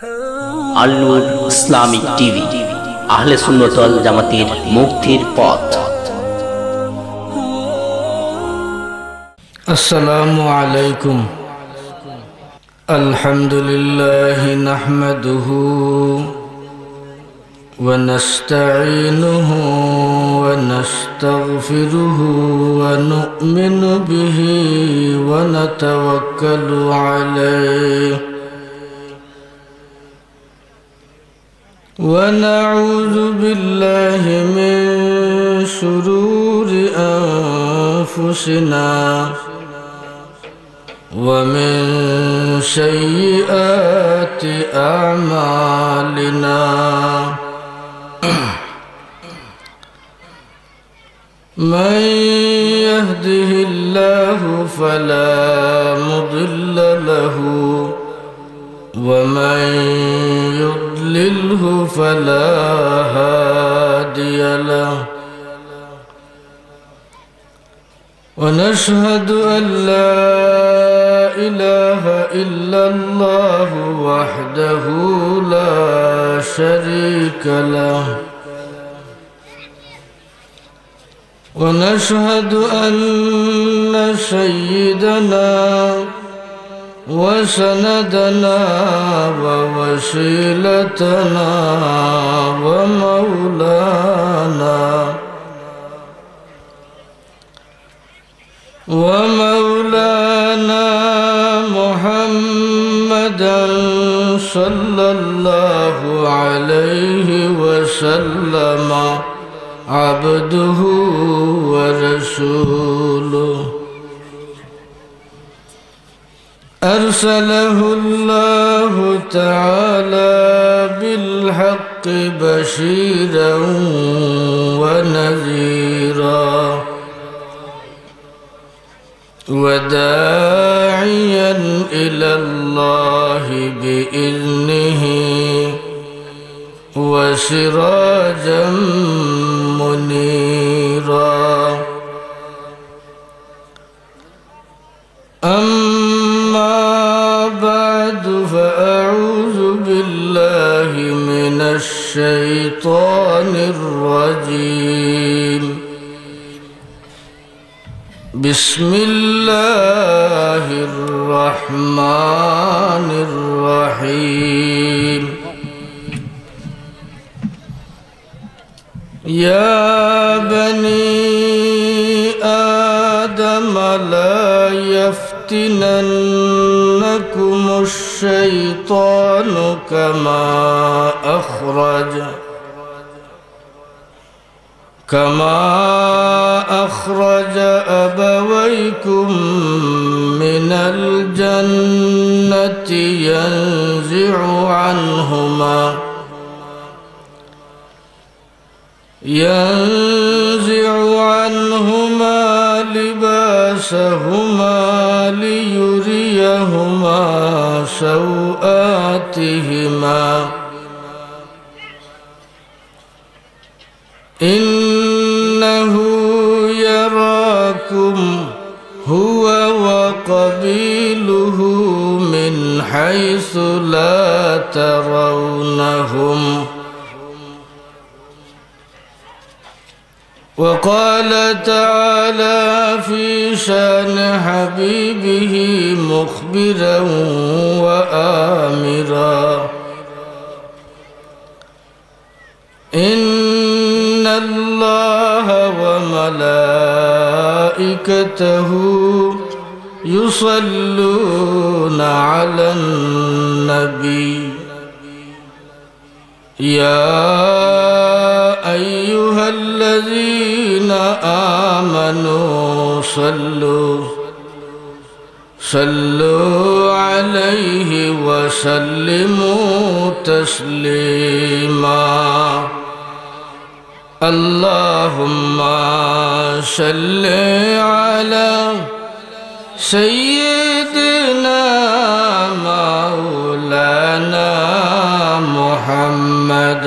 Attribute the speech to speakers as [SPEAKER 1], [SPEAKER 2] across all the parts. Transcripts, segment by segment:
[SPEAKER 1] আল নূর Islamic TV, আহলে সুন্নাত ওয়াল জামাতের মুক্তির পথ।
[SPEAKER 2] আসসালামু আলাইকুম। আলহামদুলিল্লাহ নাহমাদুহু ওয়া নাস্তাঈনুহু ওয়া নাস্তাগফিরুহু ওয়া নু'মিনু বিহি ওয়া নাতাওয়াক্কালু আলাইহি ونعوذ بالله من شرور أنفسنا ومن سيئات أعمالنا من يهده الله فلا مضل له ومن يضلله فلا هادي له ونشهد أن لا إله إلا الله وحده لا شريك له ونشهد أن سيدنا وسندنا ووسيلتنا ومولانا محمدا صلى الله عليه وسلم عبده ورسوله أرسله الله تعالى بالحق بشيرا ونذيرا وداعيا إلى الله بإذنه وسراجا منيرا. أما بعد فأعوذ بالله من الشيطان الرجيم. بسم الله الرحمن الرحيم. يا بني آدم لا يفتننكم الشيطان كما أخرج أبويكم من الجنة ينزع عنهما لباسهما ليريهما سوآتهما إنه يراكم هو وقبيله من حيث لا ترونهم. وقال تعالى في شان حبيبه مخبرا وآمرا إن الله وملائكته يصلون على النبي يا أيها الذين آمنوا صلوا عليه وسلموا تسليما. اللهم صل على سيدنا مولانا محمد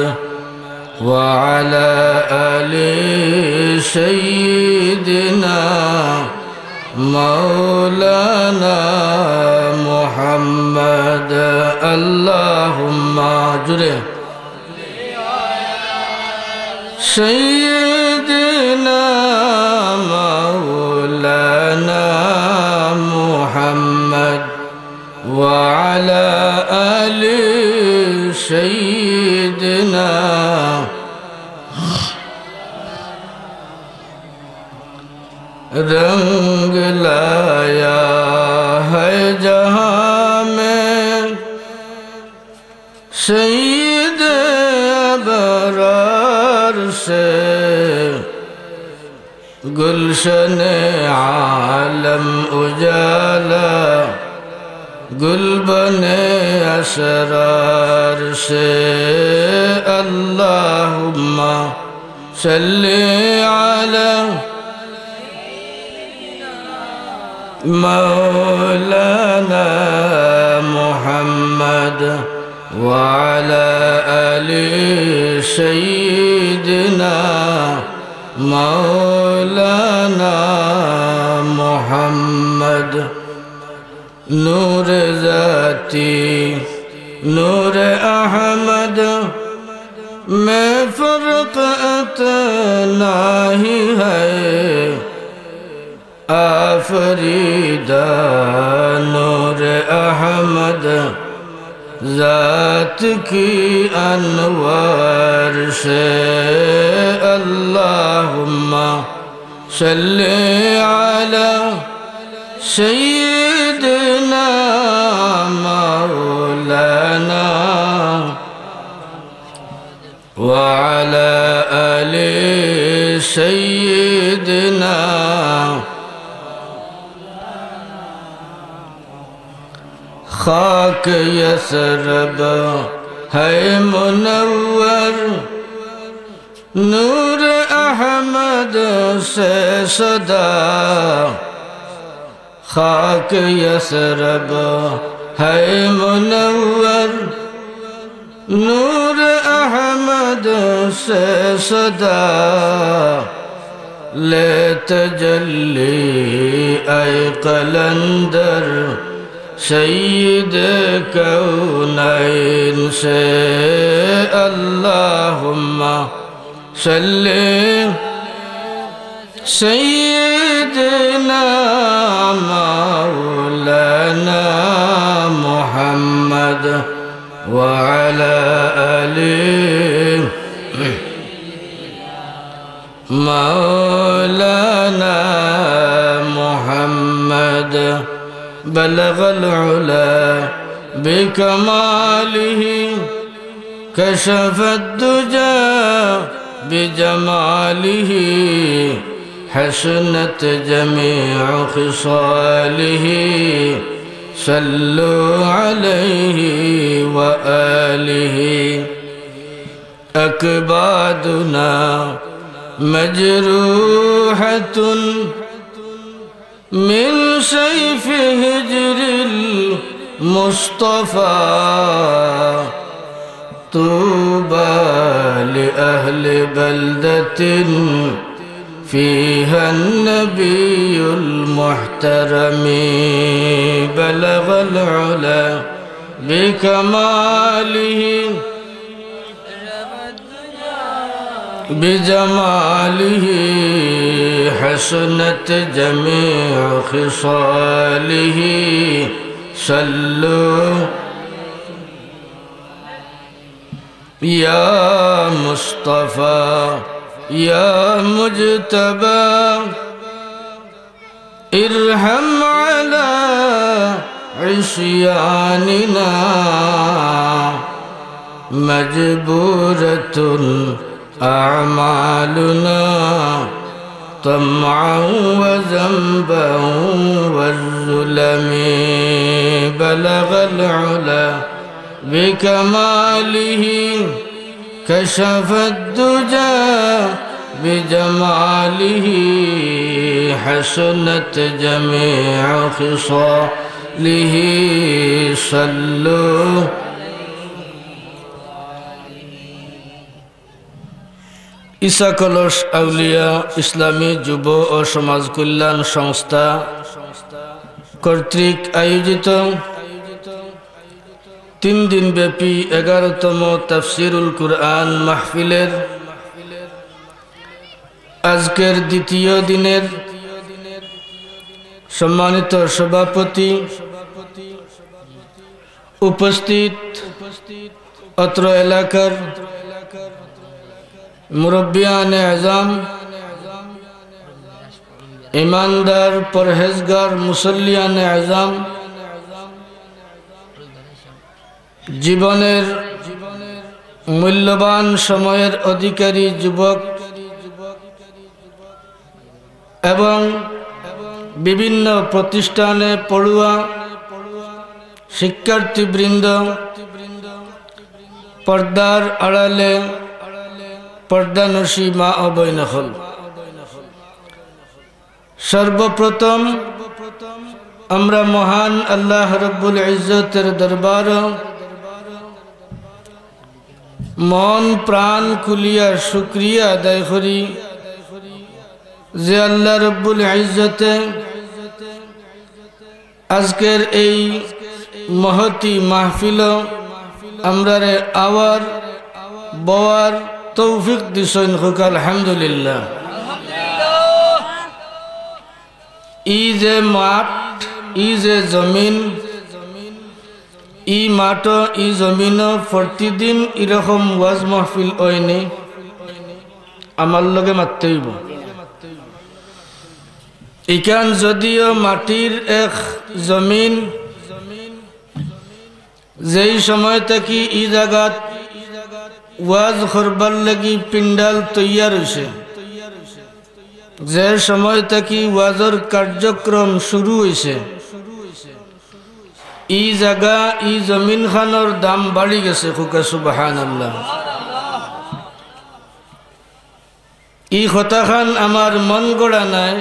[SPEAKER 2] وعلى آل سيدنا مولانا محمد محمد اللهم جره سيدنا مولانا محمد وعلى آل سيدنا रंग लाया है जहाँ में सईद अबरार से गुलशन आलम उजाला गुलबन असरार से अल्लाहुम्मा सल्ली अला मौलाना मुहम्मद वअला आलि सय्यिदिना मौलाना मुहम्मद नूर ज़ाती नूर अहमद में फ़र्क़ इतना ही है आफरीदा नूर अहमद ज़ात की अनवार से अल्लाहुम्मा सल्ली अला सय्यिदिना मौलाना वअला आलि सय्यिदिना खाक यसरब है मुनव्वर नूर अहमद से सदा खाक यसरब है मुनव्वर नूर अहमद से सदा ले तजल्ली ऐ कलंदर सय्यद कौनैन से अल्लाहुम्मा सल्ली सय्यदना मौलाना मुहम्मद वअला आलि मौलाना मुहम्मद बलगल उला बिकमालिह कशफद दुजा बिजमालिह हसनत जमीउ खिसालिह सल्लु अलैहि व आलिहि अकबादुना मजरूहतुन मिन सैफ हिज्रिल मुस्तफ़ा तूबा लिअहलि बल्दतिन फीहा नबियुल मुहतरमी बलगल उला बिकमालिहि बिजमालिहि हसनत जमीउ खिसालिहि सल्लु या मुस्तफ़ा या मुजतबा इरहम अला इस्यानिना मजबूरतुन अमालुना तमअन व ज़ंबन वज़्ज़ुलमी बलगल उला बिकमालिहि कशफद दुजा बिजमालिहि हसनत जमीउ खिसालिहि सल्लु ঈসা কলস আউলিয়া ইসলামী যুব ও সমাজ কল্যাণ সংস্থা কর্তৃক আয়োজিত তিন দিন ব্যাপী 11তম তাফসিরুল কুরআন মাহফিলের আজকের দ্বিতীয় দিনের সম্মানিত সভাপতি, উপস্থিত অত্র এলাকার মুরব্বিয়ানে আজম, ইমানদার পরহেজগার মুসল্লিয়ানে আজম, জীবনের মূল্যবান সময়ের অধিকারী যুবক এবং বিভিন্ন প্রতিষ্ঠানে পড়ুয়া শিক্ষার্থীবৃন্দ, পর্দার আড়ালে পর্দানশী মা ও বৈনহল, সর্বপ্রথম আমরা মহান আল্লাহ রব্বুল ইজ্জতের দরবার মন প্রাণ খুলিয়া শুকরিয়া আদায় করি যে আল্লাহ রব্বুল ইজ্জতে আজকের এই মহতি মাহফিল আমরারে আওয়ার বওয়ার তৌফিক দিছেন। হোক আলহামদুলিল্লাহ। ই যে মাঠ, ই যে জমিন, ই মাঠ ই জমিন প্রতিদিন এরকম ওয়াজ মাহফিল হয়নি, আমার লগে মারতে হইব। ইকান যদিও মাটির এক জমিন, যেই সময় থেকে ই জায়গাত ওয়াজ করবার লাগি পিন্ডাল তৈয়ার হয়েছে, যে সময় থেকে ওয়াজর কার্যক্রম শুরু হয়েছে, ই জায়গা ই জমিন খানোর দাম বাড়ি গেছে। খুকা সুবহানাল্লাহ। ই কথা খান আমার মন গড়া নাই,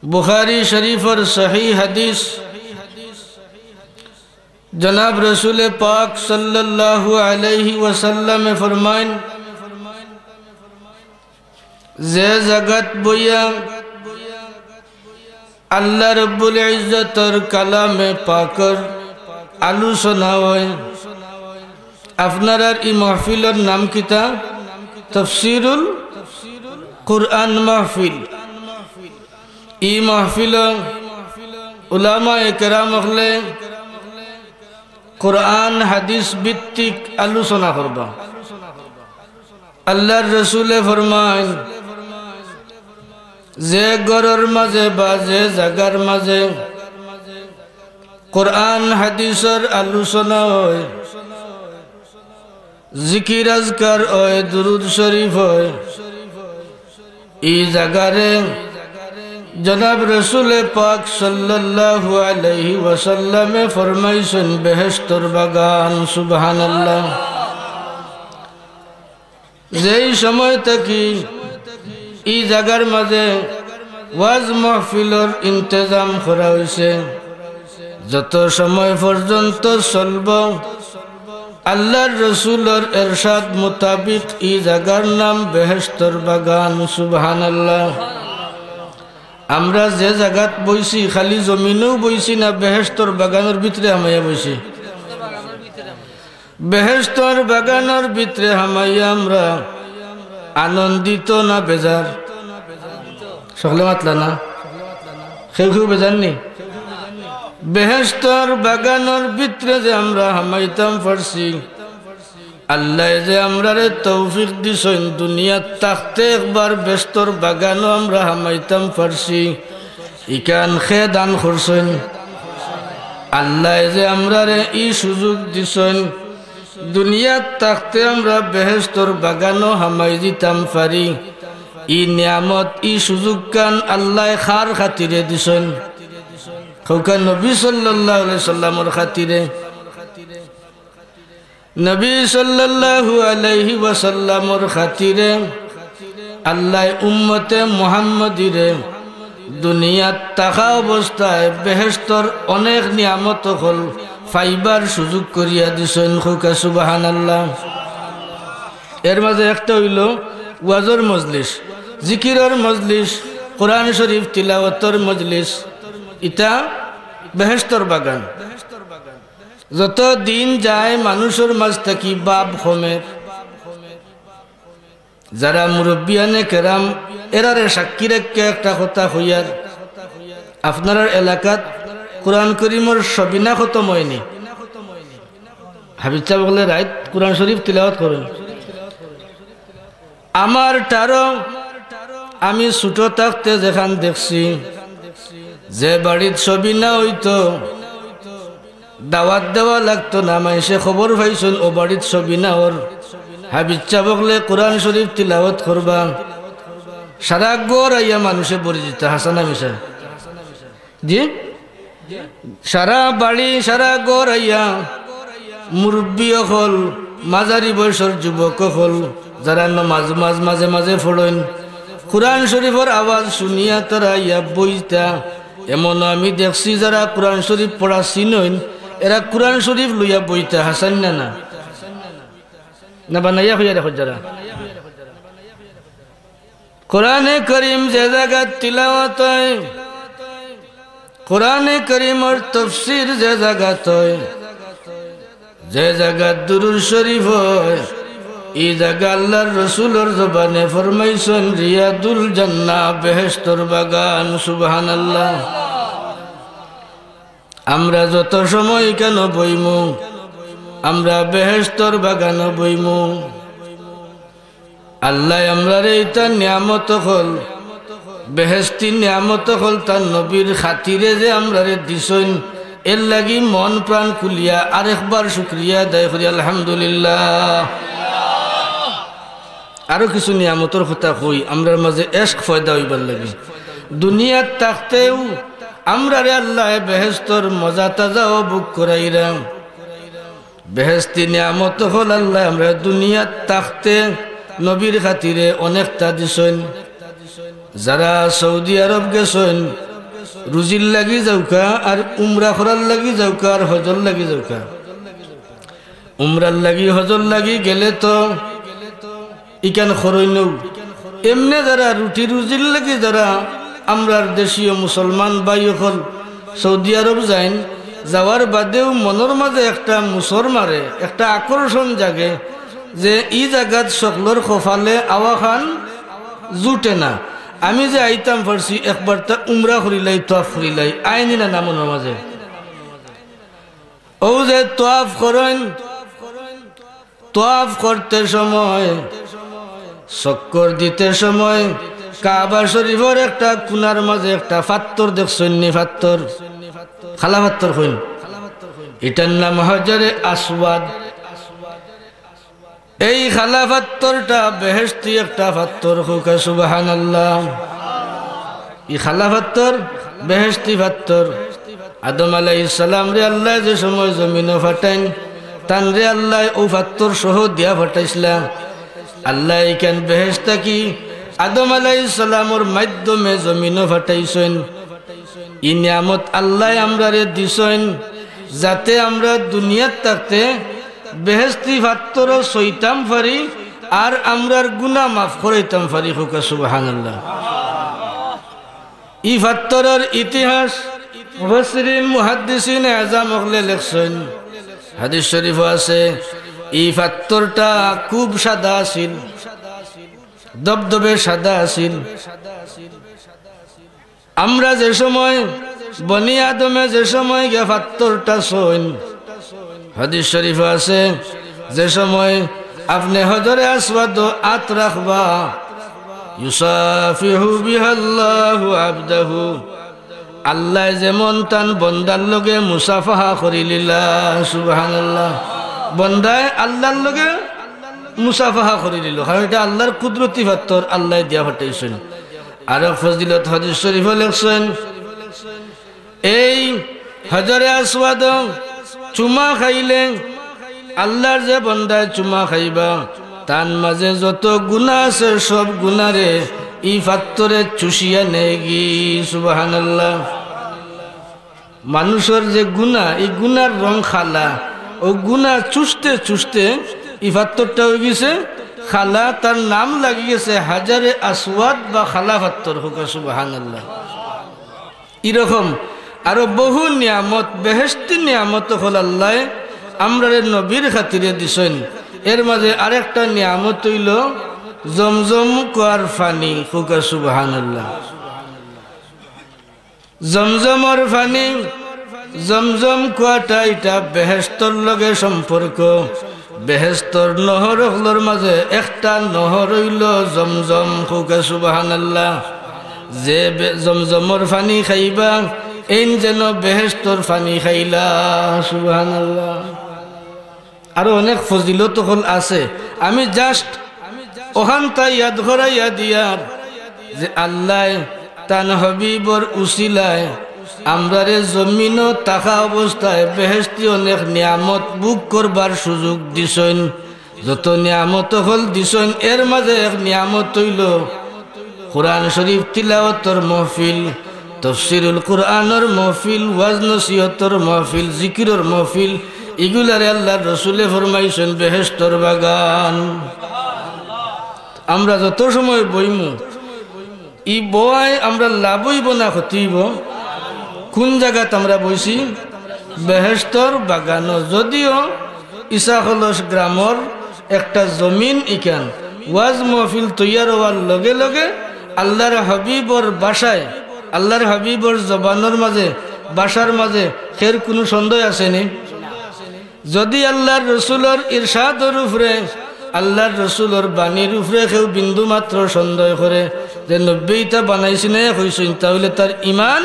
[SPEAKER 2] বুখারী শরীফর সহি হাদিস জনাব রসুল পাক সাল্লাল্লাহু আলাইহি ওয়াসাল্লাম ফরমাইন, যে জগত বইয়া আল্লাহ রব্বুল ইজ্জতর কালামে পাকর আলোচনা হয়। আপনার ই মাহফিলের নাম কিতা? তাফসিরুল কুরআন মাহফিল। ই মাহফিল উলামায়ে কেরাম হলে কুরআন হাদিস ভিত্তিক আলোচনা করবা। আল্লাহর রসুলে ফরমায়, যে ঘরের মাঝে বা যে জায়গার মাঝে কুরআন হাদিসের আলোচনা হয়, জিকির আজকার হয়, দুরুদ শরীফ হয়, এই জায়গারে জনাব রসুলে পাক সাল্লাল্লাহু আলাইহি ওয়াসাল্লামে ফরমাইছেন বেহেশতর বাগান। সুবহানাল্লাহ। যেই সময় থেকে এই জায়গার মাঝে ওয়াজ মাহফিলের ইন্তজাম করা হয়েছে, যত সময় পর্যন্ত চলব আল্লাহর রসুলের এরশাদ মোতাবিক এই জায়গার নাম বেহেশতর বাগান। সুবহানাল্লাহ। আমরা যে জায়গাত বইছি খালি জমিনেও বইছি না, বেহেশতর বাগানের ভিতরে হামাইয়া বইছি। বেহেশতর বাগানের ভিতরে হামাইয়া আমরা আনন্দিত না বেজার? সকলে মাতলা না? কেউ বেজার নি? বেহেশতর বাগানের ভিতরে যে আমরা হামাইতাম পারছি, আল্লাহ যে আমরারে তৌফিক দিছেন দুনিয়াত থাকতে একবার বেহেশতর বাগানও আমরা হামাইতাম পারছি, ইকান খে দান করছেন। আল্লাহ যে আমরারে ই সুযোগ দিছেন দুনিয়াত থাকতে আমরা বেহেশতর বাগানও হামাই দিতাম পারি, ই নিয়ামত ই সুযোগ কান আল্লাহ খার খাতিরে দিছেন। খৌকা নবী সাল্লাল্লাহু আলাইহি সাল্লামের খাতিরে। নবী সাল্লাল্লাহু আলাইহি ওয়াসাল্লামের খাতিরে আল্লাহ উম্মতে মুহাম্মাদিরে দুনিয়াত থাকা অবস্থায় বেহেশতর অনেক নিয়ামত হল ফাইবার সুযোগ করিয়া দিছেন। খৌকা সুবহানাল্লাহ। এর মাঝে একটা হইল ওয়াজর মজলিস, জিকিরের মজলিস, কোরআন শরীফ তিলাওয়াতের মজলিস। ইটা বেহেশতর বাগান। যত দিন যায় মানুষের মাঝ থাকি বাপ কমের। যারা মুরব্বিয়ানে কেরাম এরারে সাক্ষী রেখে একটা কথা হইয়ার, আপনার এলাকাত কোরআন করিমর সবিনা খতম হয়নি, হাবিজ সাহেব বলে রাইত কোরআন শরীফ তিলাওয়াত করেন। আমার টারো আমি ছোট থাকতে যেখান দেখছি, যে বাড়ির সবিনা হইতো দাওয়াত দেওয়া লাগতো না, মাইসে খবর পাইছেন ও বাড়ির সবিনা ওর, হাবিজ সাহেব বলে কোরআন শরীফ তিলাওয়াত করবা, সারা গড় আইয়া মানুষে পরিচিত। হাসানা মিশা জি, সারা বাড়ি সারা গড় আইয়া মুরব্বী হল, মাঝারি বয়সের যুবক হল, যারা মাঝে মাঝে ফোড়েন কোরআন শরীফের আওয়াজ শুনিয়া তারা ইয়া বইতা। এমন আমি দেখছি যারা কোরআন শরীফ পড়া চিনইন, এরা কোরআন শরীফ লইয়া বইতা। হাসান না না বানাইয়া হইয়া দেখো যারা কোরআনে করিম যে জায়গা তিলাওয়াত হয়, কোরআনে করিমের তাফসীর যে জায়গাত হয়, যে জায়গা দুরূদ শরীফ হয়, এই জায়গা আল্লাহর রাসূলের জবানে ফরমাইছেন রিয়াদুল জান্নাহ, বেহেশতের বাগান। সুবহানাল্লাহ। আমরা যত সময় কেন বইমু, আমরা বেহেশতের বাগান বইমু। আল্লাহ আমরার এইটা নিয়ামত হল, বেহেশতি নিয়ামত হল তার নবীর খাতিরে যে আমরারে দিছেন, এর লাগি মন প্রাণ খুলিয়া আরেকবার শুকরিয়া আদায় করি আলহামদুলিল্লাহ। আরো কিছু নিয়ামতর কথা কই, আমরার মাঝে এশক ফয়দা হইবার লাগে। দুনিয়ার থাকতেও আমরারে আল্লাহ বেহেশতর মজা তাজাও বুক করাইরাম। বেহেশতি নিয়ামত হল আল্লাহ আমরা দুনিয়ার থাকতে নবীর খাতিরে অনেকটা দিছেন। যারা সৌদি আরব গেছেন রুজির লাগি যাওকা, আর উমরা করার লাগি যাওকা, আর হজর লাগি যাওকা। উমরার লাগি হজর লাগি গেলে তো ইকান খরই নৌ, এমনি যারা রুটি রুজির লাগি যারা আমরার দেশীয় মুসলমান ভাই হল সৌদি আরব যাইন, যাওয়ার বাদেও মনের মাঝে একটা মুসর মারে, একটা আকর্ষণ জাগে যে ই জায়গাত সকলের কপালে আওয়া খান জুটে না। আমি যে আইতাম পারছি একবার তা উমরা করিলাই, তোয়াফ করিলাই, আইনি না মনের মাঝে। ও যে তোয়াফ করেন, তোয়াফ করতে সময়, চক্কর দিতে সময় কাবা শরীফের একটা কোনার মাঝে একটা পাত্তর দেখছেন নি? পাত্তর, খালা পাত্তর হইন, এটার নাম হাজারে আসওয়াদ। এই খালা পাত্তরটা বেহেশতি একটা পাত্তর, হোক সুবহানাল্লাহ। এই খালা পাত্তর বেহেশতি পাত্তর। আদম আলাইহিস সালাম রে আল্লাহ যে সময় জমিনে ফাটাইন, তান রে আল্লাহ ও পাত্তর সহ দিয়া ফাটাইছিলাম। আল্লাহ এখান বেহেশতা কি আদম আলাইহিস সালামর মাধ্যমে জমিনে ফাটাইছেন। ই নিয়ামত আল্লাহ আমরারে দিছেন যাতে আমরা দুনিয়াত থাকতে বেহেশতি পাত্তর সইতাম পারি, আর আমরার গুনাহ মাফ করাইতাম পারি। হোক সুবহানাল্লাহ। ই পাত্তরের ইতিহাস মুফাসসিরিন মুহাদ্দিসিন আযম হলে লেখছেন, হাদিস শরীফ আছে এই পাত্তরটা খুব সাদা আছিল, দবদবে সাদা আছিল। আমরা যে সময় বনি আদমে যে সময় গে পাত্তরটা সইন, হাদিস শরীফ আছে যে সময় আপনি হজরে আসওয়াদ আত রাখবা, ইউসাফিহু বিহাল্লাহু আবদাহু, আল্লাহ যেমন তান বন্দার লগে মুসাফাহা করিলিলা। সুবহানাল্লাহ। বন্দায় আল্লাহর লগে মুসাফাহা করিলিল, কারণ এটা আল্লাহর কুদরতি পাত্তর, আল্লাহ দিয়া ফাটাইছেন। আর ফজিলত হাদিস শরীফে লেখছেন এই হজরে আসওয়াদ চুমা খাইলে আল্লাহর যে বন্দায় চুমা খাইবা, তার মাঝে যত গুনাহ আছে সব গুনারে ই পাত্তরে চুষিয়া নেগি। সুবহানাল্লাহ। মানুষের যে গুনাহ, এই গুনার রং খালা, ও গুনাহ চুষতে চুষতে ই পাত্তরটা হয়ে গেছে খালা, তার নাম লাগি গেছে হাজারে আসওয়াদ বা খালা পাত্তর। হোক সুবহানাল্লাহ। এরকম আরো বহু নিয়ামত, বেহেশতি নিয়ামত হল আল্লাহ আমরারে নবীর খাতিরে দিছেন। এর মাঝে আরেকটা নিয়ামত হইল জমজম কুয়ার পানি। ফুকা সুবহানাল্লাহ। জমজমর পানি, জমজম কুয়াটা এটা বেহেশতর লগে সম্পর্ক। বেহেশতর নহরগুলোর মাঝে একটা নহর হইল জমজম। ফুকা সুবহানাল্লাহ। যে জমজমর পানি খাইবা এই যেন বেহেশতর পানি খাইলা। সুবহানাল্লাহ। আরো অনেক ফজিলত হল আছে, আমি জাস্ট ওখানটা ইয়াদ করাইয়া দিয়ার যে আল্লাহ তান হবিবর উসিলায় আমরারে জমিনও থাকা অবস্থায় বেহেশতি অনেক নিয়ামত বুক করবার সুযোগ দিছেন। যত নিয়ামত হল দিছেন এর মাঝে এক নিয়ামত হইল কুরআন শরীফ তিলাওয়াতর মাহফিল, তাফসীরুল কুরআনের মাহফিল, ওয়াজ নসিহতর মাহফিল, জিকিরের মাহফিল। এগুলারে আল্লাহর রাসূলে ফরমাইছেন বেহেশতর বাগান। আমরা যত সময় বইমু ই বয় আমরা লাভ হইব না ক্ষতি হইব? কোন জায়গাত আমরা বইছি? বেহেশতর বাগান। যদিও ইসাখলস গ্রামর একটা জমিন ইকান ওয়াজ মাহফিল তৈয়ার হওয়ার লগে লগে আল্লাহর হাবিবর বাসায়, আল্লাহর হাবিবর জবানের মাঝে, বাসার মাঝে খের কোনো সন্দেহ আসেনি? যদি আল্লাহর রসুলের ইরশাদর উপরে, আল্লাহর রসুলের বাণীর উপরে কেউ বিন্দু মাত্র সন্দেহ করে যে 90টা বানাইছি না হইছেন, তাহলে তার ইমান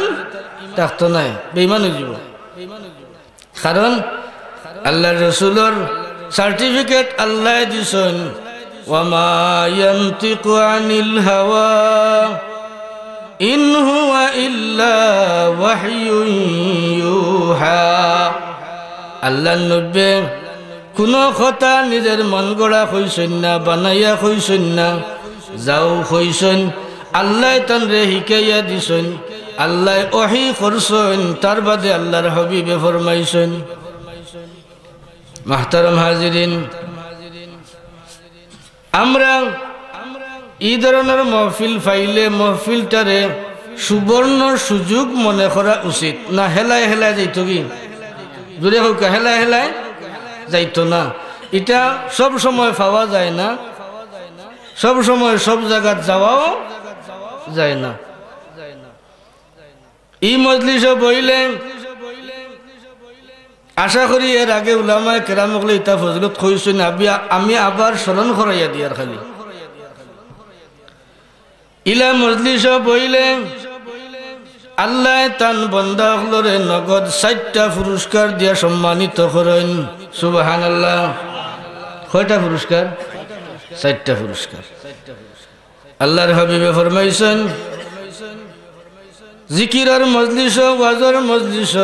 [SPEAKER 2] থাকতো নাই, বেঈমান হয়ে যাব। কারণ আল্লাহর রসুলের সার্টিফিকেট আল্লাহ দিছেন, ওয়ামা ইয়ানতিকু আনিল হাওয়া ইন হুয়া ইল্লা ওয়াহয়ুন ইউহা। আল্লাহর নবী কোনো কথা নিজের মন গড়া কইছেন না, বানাইয়া কইছেন না, যাও কইছেন আল্লাহ তানরে শিকাইয়া দিছেন, আল্লাহ ওহী করছেন, তার বাদে আল্লাহর হাবিবে ফরমাইছেন। মাহতারাম হাজিরিন, আমরা এই ধরনের মহফিল পাইলে মহফিলটারে সুবর্ণ সুযোগ মনে করা উচিত না। হেলায় হেলায় যাইত কি জোরে হোক, হেলায় হেলায় যাইতো না। এটা সব সময় পাওয়া যায় না, সব সময় সব জায়গা যাওয়াও যায় না। এই মজলিসে বইলে আশা করি এর আগে উলামায়ে কেরাম বলে ইতা ফজলত কইছেন, আমি আবার স্মরণ করাইয়া দিয়ার খালি ইলা মজলিসে বইলে আল্লাহ তান বান্দাগুলোরে নগদ 60টা পুরস্কার দিয়া সম্মানিত করেন। সুবহানাল্লাহ। কয়টা পুরস্কার? 60টা পুরস্কার। আল্লাহর হাবিবে ফরমাইছেন, জিকিরের মজলিস, ওয়াজের মজলিস,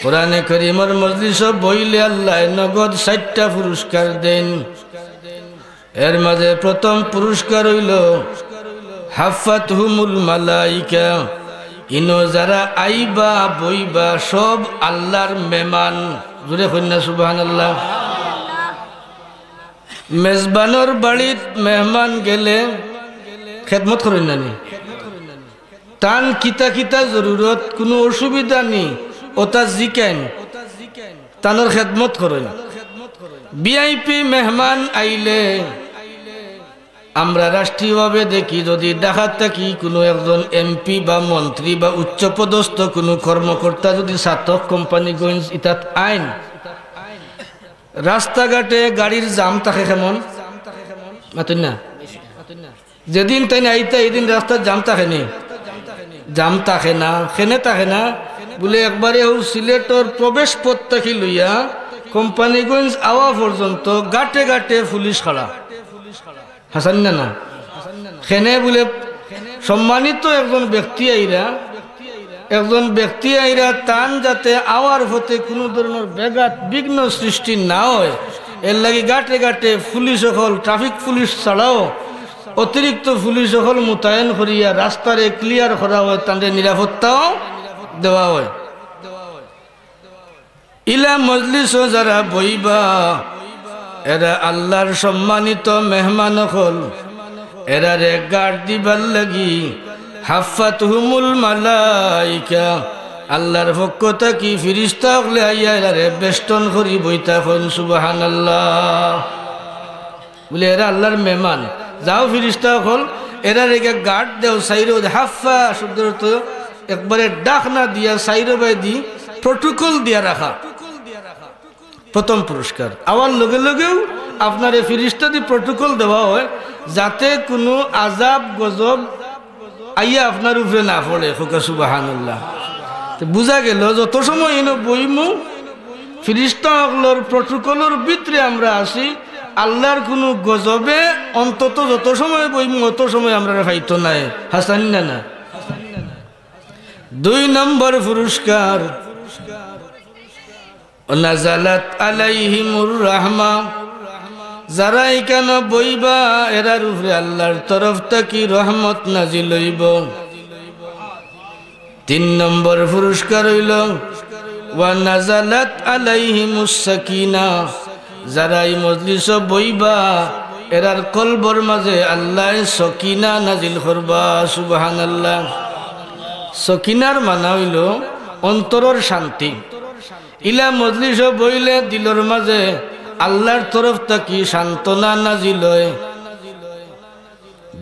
[SPEAKER 2] কোরআনে কারীমের মজলিস বইলে আল্লাহ নগদ 60টা পুরস্কার দেন। এর মাঝে প্রথম পুরস্কার হইল হাফাতহুমুল মালাইকা। ইনো যারা আইবা বইবা সব আল্লাহর মেহমান। জোরে কন্যা সুবহানাল্লাহ। মেজবানোর বাড়িত মেহমান গেলে খেদমত করেন না নি? তান কিতা কিতা জরুরত, কোনো অসুবিধা নেই, ওটা জিকেন তানোর খেদমত করেন। ভিআইপি মেহমান আইলে আমরা রাষ্ট্রীয়ভাবে দেখি, যদি দেখার থাকি কোনো একজন এমপি বা মন্ত্রী বা উচ্চপদস্থ কোনো কর্মকর্তা যদি সাতক কোম্পানিগঞ্জ ইতাত আইন, রাস্তাঘাটে গাড়ির জাম থাকে কেমন মাতুন না? যেদিন তাই আইতা এদিন রাস্তার জাম থাকে নি? জাম থাকে না, খেনে থাকে না বলে একবারে সিলেটর প্রবেশ পথ থাকি লইয়া কোম্পানিগঞ্জ আওয়া পর্যন্ত গাটে গাটে পুলিশ খাড়া। হাসান না না খেনে বলে সম্মানিত একজন ব্যক্তি আইরা তান যাতে আওয়ার হতে কোনো ধরনের ব্যাঘাত বিঘ্ন সৃষ্টি না হয়, এর লাগি গাটে গাটে পুলিশ সকল, ট্রাফিক পুলিশ ছাড়াও অতিরিক্ত পুলিশ সকল মোতায়েন করিয়া রাস্তারে ক্লিয়ার করা হয়, তাদের নিরাপত্তাও দেওয়া হয়। ইলা মজলিস যারা বইবা এরা আল্লাহর সম্মানিত মেহমান হল, এরারে গার্ড দিবার লাগি হাফাতহুমুল মালাইকা, আল্লাহর পক্ষ থেকে ফিরিস্তা হলে আইয়া এরারে বেষ্টন করি বইতা হন সুবহানাল্লাহ বলে এরা আল্লাহর মেহমান যাও ফিরিস্তা হল এরা রেখে গার্ড দেও সাইরো হাফা শব্দ তো একবারে ডাক না দিয়া সাইরো বাই দি প্রটোকল দিয়া রাখা প্রথম পুরস্কার আবার লগে লগেও আপনার এই ফিরিস্তা দিয়ে প্রটোকল দেওয়া হয় যাতে কোনো আজাব গজব আইয়া আপনার উপরে না পড়ে হোকা সুবহানাল্লাহ বুঝা গেল যত সময় এনে বইমু ফিরিস্তা হকলোর প্রটোকলের ভিতরে আমরা আসি আল্লাহর কোনো গজবে অন্তত যত সময় বইমু অত সময় আমরা ফাইতো নাই হাসান না 2 নম্বর পুরস্কার নাজালাত আলাইহিমুর রাহমা যারা এখানে বইবা এরার উপরে আল্লাহর তরফ থেকে রহমত নাজিল হইব 3 নম্বর পুরস্কার হইল ওয়া নাজালাত আলাইহিমুস সাকিনা যারা এই মজলিস বইবা এরার কলবর মাঝে আল্লাহ সকিনা নাজিল করবা সুবহানাল্লাহ সকিনার মানা হইল অন্তরের শান্তি ইলা মজলিস বইলে দিলর মাঝে আল্লাহর তরফ থেকে সান্ত্বনা নাজিল হয়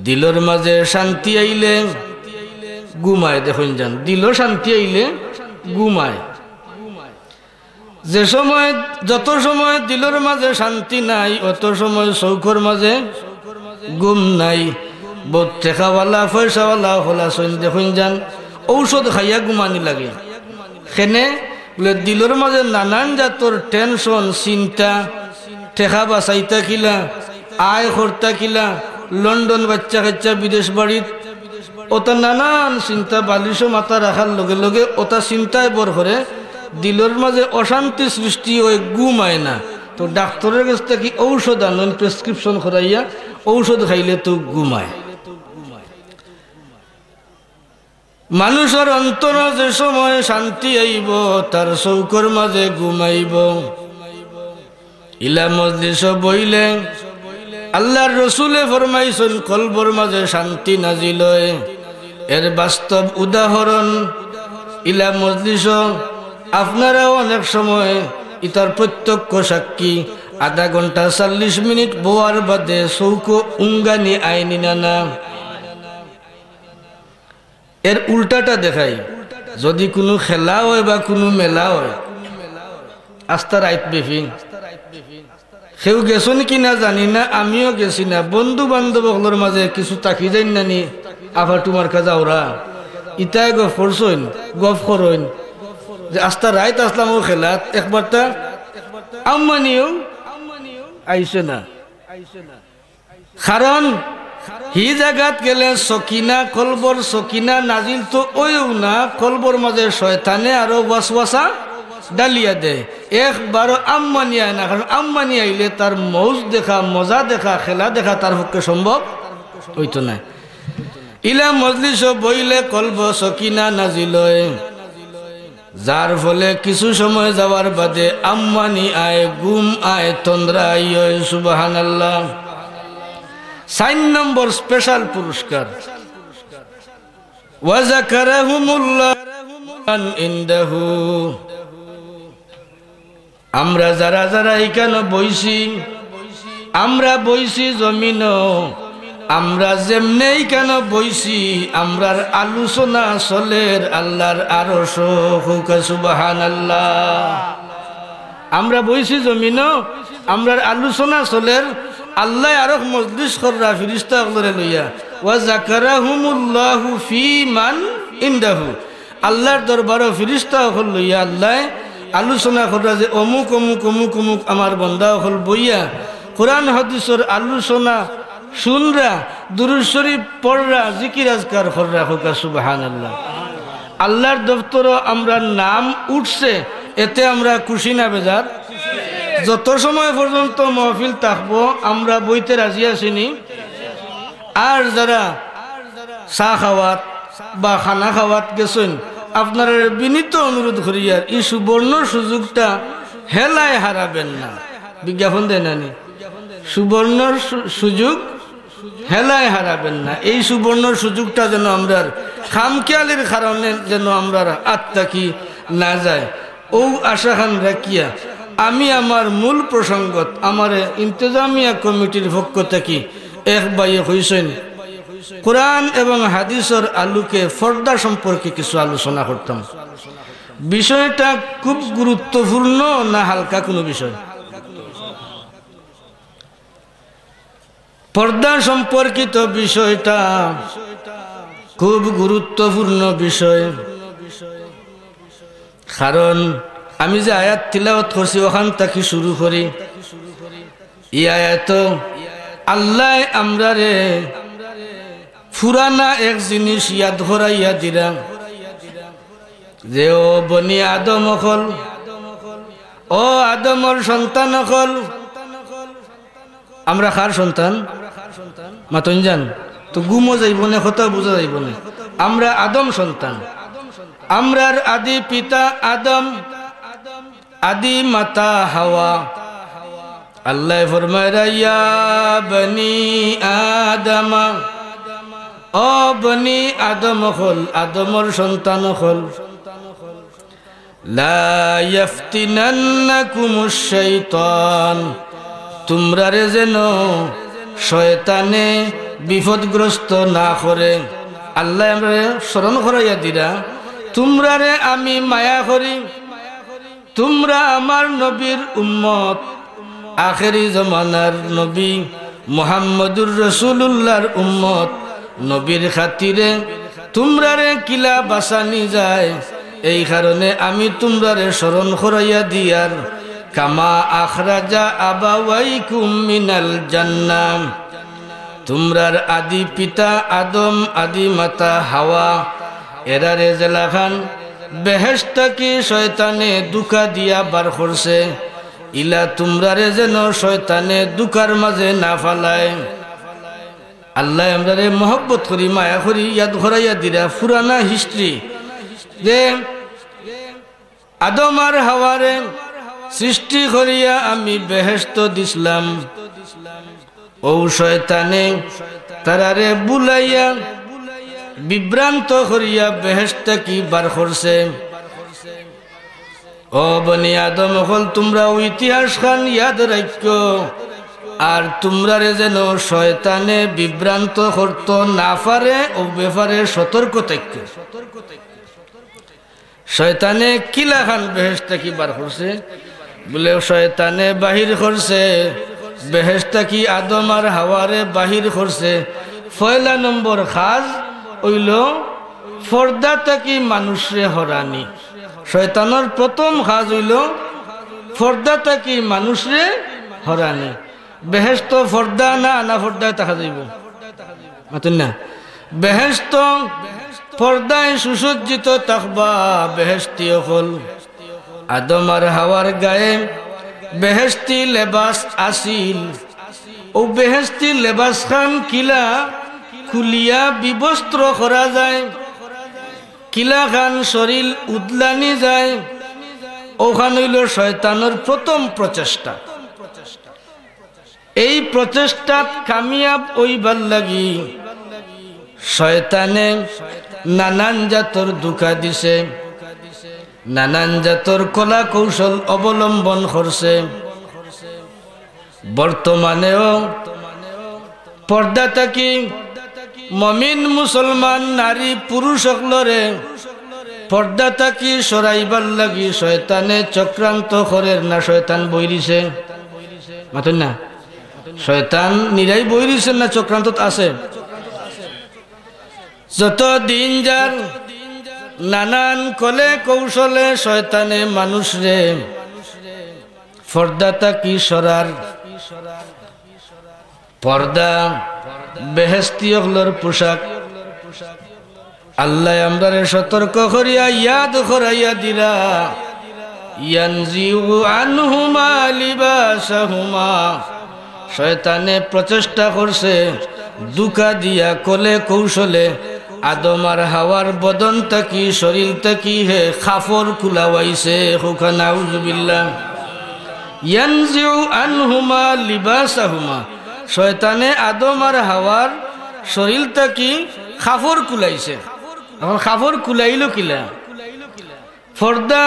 [SPEAKER 2] দিলর মাঝে শান্তি আইলে ঘুমায় দেখুন যান দিল শান্তি আইলে ঘুমায় যে সময় যত সময় দিলর মাঝে শান্তি নাই অত সময় চৌখর মাঝে ঘুম নাই বহুত টেকাওয়ালা পয়সাওয়ালা হলা সৈন দেখুন যান ঔষধ খাইয়া ঘুমানি লাগে সেনে বলে দিলর মাঝে নানান জাতর টেনশন চিন্তা ঠেকা বাঁচাইতা কিলা আয় খরতা কিলা লন্ডন বাচ্চা কাচ্চা বিদেশ বাড়িত ওটা নানান চিন্তা বালিশও মাথা রাখার লগে লগে ওটা চিন্তায় বর করে দিলর মাঝে অশান্তি সৃষ্টি হয়ে ঘুমায় না তো ডাক্তারের কাছ থেকে ঔষধ আনন প্রেসক্রিপশন করাইয়া ঔষধ খাইলে তো ঘুমায় মানুষের অন্তর যে সময় শান্তি আইব তার চৌকর মাঝে ঘুমাইব ইলা মজলিস বইলে আল্লাহর রসুলে ফরমাইছেন কলবর মাঝে শান্তি নাজিল হয় এর বাস্তব উদাহরণ ইলা মজলিস আপনারাও অনেক সময় ইতার প্রত্যক্ষ সাক্ষী আধা ঘন্টা 40 মিনিট বোয়ার বাদে চৌকো উঙ্গানি আইনি না এর উল্টাটা দেখাই যদি কোনো খেলা হয় বা কোনো মেলা হয় আস্তা রাইত বেফি সেও গেছেন কিনা জানি না আমিও গেছি না বন্ধু বান্ধবগুলোর মাঝে কিছু তাকি যাই নানি আবার তোমার কাছে ওরা ইটাই গফ করছেন গফ করেন যে আস্তা রাইত আসলাম ও খেলাত একবার তা আম্মানিও আইসে না কারণ হি জায়গাত গেলে সকিনা কলবর সকিনা নাজিল তো ওইও না কলবর মাঝে শয়তানে আরো ওয়াসওয়াসা ডালিয়া দে একবারও আম্মানি আয় না কারণ আম্মানি আইলে তার মৌজ দেখা মজা দেখা খেলা দেখা তার পক্ষে সম্ভব হইতো না ইলা মজলিস বইলে কলব সকিনা নাজিল হয় যার ফলে কিছু সময় যাওয়ার বাদে আম্মানি আয় গুম আয় তন্দ্রা আয় সুবহানাল্লাহ 4 নম্বর স্পেশাল পুরস্কার ওয়া যাকারাহুমুল্লাহ ইনদাহু আমরা যারা যারা এখানে বইছি আমরা বইছি জমিন আমরা যেমনে এখানে বইছি আমরার আলোচনা চলের আল্লাহর আরশ সুবহানাল্লাহ আমরা বইছি জমিন আমরার আলোচনা চলের আল্লাহ আরো মজলিস কররা ফিরিস্তা গুলোরে লইয়া ওয়া যাকারাহুমুল্লাহু ফি মান ইনদাহু আল্লাহর দরবারে ফিরিস্তা হল লইয়া আল্লাহ আলোচনা কররা যে অমুক অমুক অমুক অমুক আমার বান্দা হল বইয়া কোরআন হাদিসের আলোচনা শুনরা দুরূদ শরীফ পড়রা জিকির আজকার কররা হোক সুবহানাল্লাহ আল্লাহর দপ্তর আমরা নাম উঠছে এতে আমরা খুশি না বেজার যত সময় পর্যন্ত মাহফিল থাকবো আমরা বইতে রাজি আছিনি আর যারা চা খাওয়াত বা খানা খাওয়াত গেছেন আপনারা বিনীত অনুরোধ করি আর এই সুবর্ণ সুযোগটা হেলায় হারাবেন না বিজ্ঞাপন দেয় নানি সুবর্ণ সুযোগ হেলায় হারাবেন না। এই সুবর্ণ সুযোগটা যেন আমরা খামখেয়ালির কারণে যেন আমরা আত্মাকি না যায়, ও আশা খান রাখিয়া আমি আমার মূল প্রসঙ্গত আমার ইন্তজামিয়া কমিটির পক্ষ থেকে এক বাইয়ে হইছেন কোরআন এবং হাদিসের আলোকে পর্দা সম্পর্কে কিছু আলোচনা করতাম। বিষয়টা খুব গুরুত্বপূর্ণ না হালকা কোনো বিষয়? পর্দা সম্পর্কিত বিষয়টা খুব গুরুত্বপূর্ণ বিষয়। কারণ আমি যে আয়াত তিলাওয়াত করছি ওখান থেকে শুরু করি। এই আয়াত আল্লাহ আমরারে ফুরানা এক জিনিস ইয়াদ করাইয়া দিলা যে ও বনি আদম হল, ও আদমর সন্তান হল। আমরা কার সন্তান? মাতন জান তো গুমো যাইব না, কথা বোঝা যাইব না। আমরা আদম সন্তান। আমরার আদি পিতা আদম, আদি মাতা হাওয়া। আল্লাহ ফরমায় ইয়া বনি আদমা, ও বনি আদম হল, আদমর সন্তান হল। লা ইয়াফতিনান্নাকুমুশ শাইতান, তোমরারে যেন শয়তানে বিপদগ্রস্ত না করে। আল্লাহ আমরা স্মরণ করাইয়া দিরা তোমরারে আমি মায়া করি, তোমরা আমার নবীর উম্মত, আখেরি জমানার নবী মুহাম্মদুর রাসূলুল্লাহর উম্মত। নবীর খাতিরে তোমরারে কিলা বাঁচানি যায়, এই কারণে আমি তোমরারে স্মরণ করাইয়া দিয়ার। কামা আখরাজা আবাওয়াইকুম মিনাল জান্নাহ, তোমরার আদি পিতা আদম, আদি মাতা হাওয়া, এরারে জেলাখান বেহেশত কি শয়তানে দুকা দিয়া বার করছে, ইলা তোমরারে যেন শয়তানে দুকার মাঝে না ফালায়। আল্লাহ আমরারে মহব্বত করি, মায়া করি, ইয়াদ ঘরাইয়া দিরা পুরানা হিস্ট্রি যে আদম আর হাওয়ারে সৃষ্টি করিয়া আমি বেহেশত দিছিলাম। ও শয়তানে তারারে বুলাইয়া বিভ্রান্ত করিয়া বেহেশত কি বার করছে। ও বনি আদম হল, তোমরা ইতিহাস খান ইয়াদ রাখো, আর তোমরারে যেন শয়তানে বিভ্রান্ত করত না পারে ও ব্যাপারে সতর্ক থাকো। শয়তানে কিলা খান বেহেশত কি বার করছে বলে, শয়তানে বাহির করছে বেহেশত কি আদম আর হাওয়ারে বাহির করছে। পয়লা নম্বর খাজ হইল পর্দা থাকি মানুষরে হরানি। শয়তানের প্রথম কাজ হইল পর্দা থাকি মানুষরে হরানি। বেহেশত পর্দা না না পর্দায় দেখা যাইব না। বেহেশত পর্দায় সুসজ্জিত থাকবা। বেহেশতি হল আদম আর হাওয়ার গায়ে বেহেশতি লেবাস আসিল। ও বেহেশতি লেবাস খান কিলা খুলিয়া বিবস্ত্র করা যায়, কিলা খান শরীর উদলানি যায়। ওখান হইল শয়তানের প্রথম প্রচেষ্টা। এই প্রচেষ্টাত কামিয়াব হইবার লাগি শয়তানে নানান জাতর দুঃখা দিছে, নানান জাতর কলা কৌশল অবলম্বন করছে। বর্তমানেও পর্দা থাকি মমিন মুসলমান নারী পুরুষ সকলরে পর্দা থাকি সরাইবার লাগি শয়তানে চক্রান্ত করে না। শয়তান বইরিছে মাতুন না, শয়তান নিরাই বইরিছে না চক্রান্ত আছে। যত দিন যার নানান কলে কৌশলে শয়তানে মানুষরে পর্দা থাকি সরার। পর্দা বেহেশতি হলর পোশাক। আল্লাহ আমরারে সতর্ক করিয়া ইয়াদ করাইয়া দিলা, ইয়ানজিউ আনহুমা লিবাসাহুমা। শয়তানে প্রচেষ্টা করছে দুকা দিয়া কলে কৌশলে আদম আর হাওয়ার বদন থাকি শরীর থাকি হে খাফর খুলাওয়াইছে। হুকা নাউযুবিল্লাহ। ইয়ানজিউ আনহুমা লিবাসাহুমা, শয়তানে আদম আর হাওয়ার শরীরটা কি খাফর কুলাইছে। এখন খাফর কুলাইল কিলা? পর্দা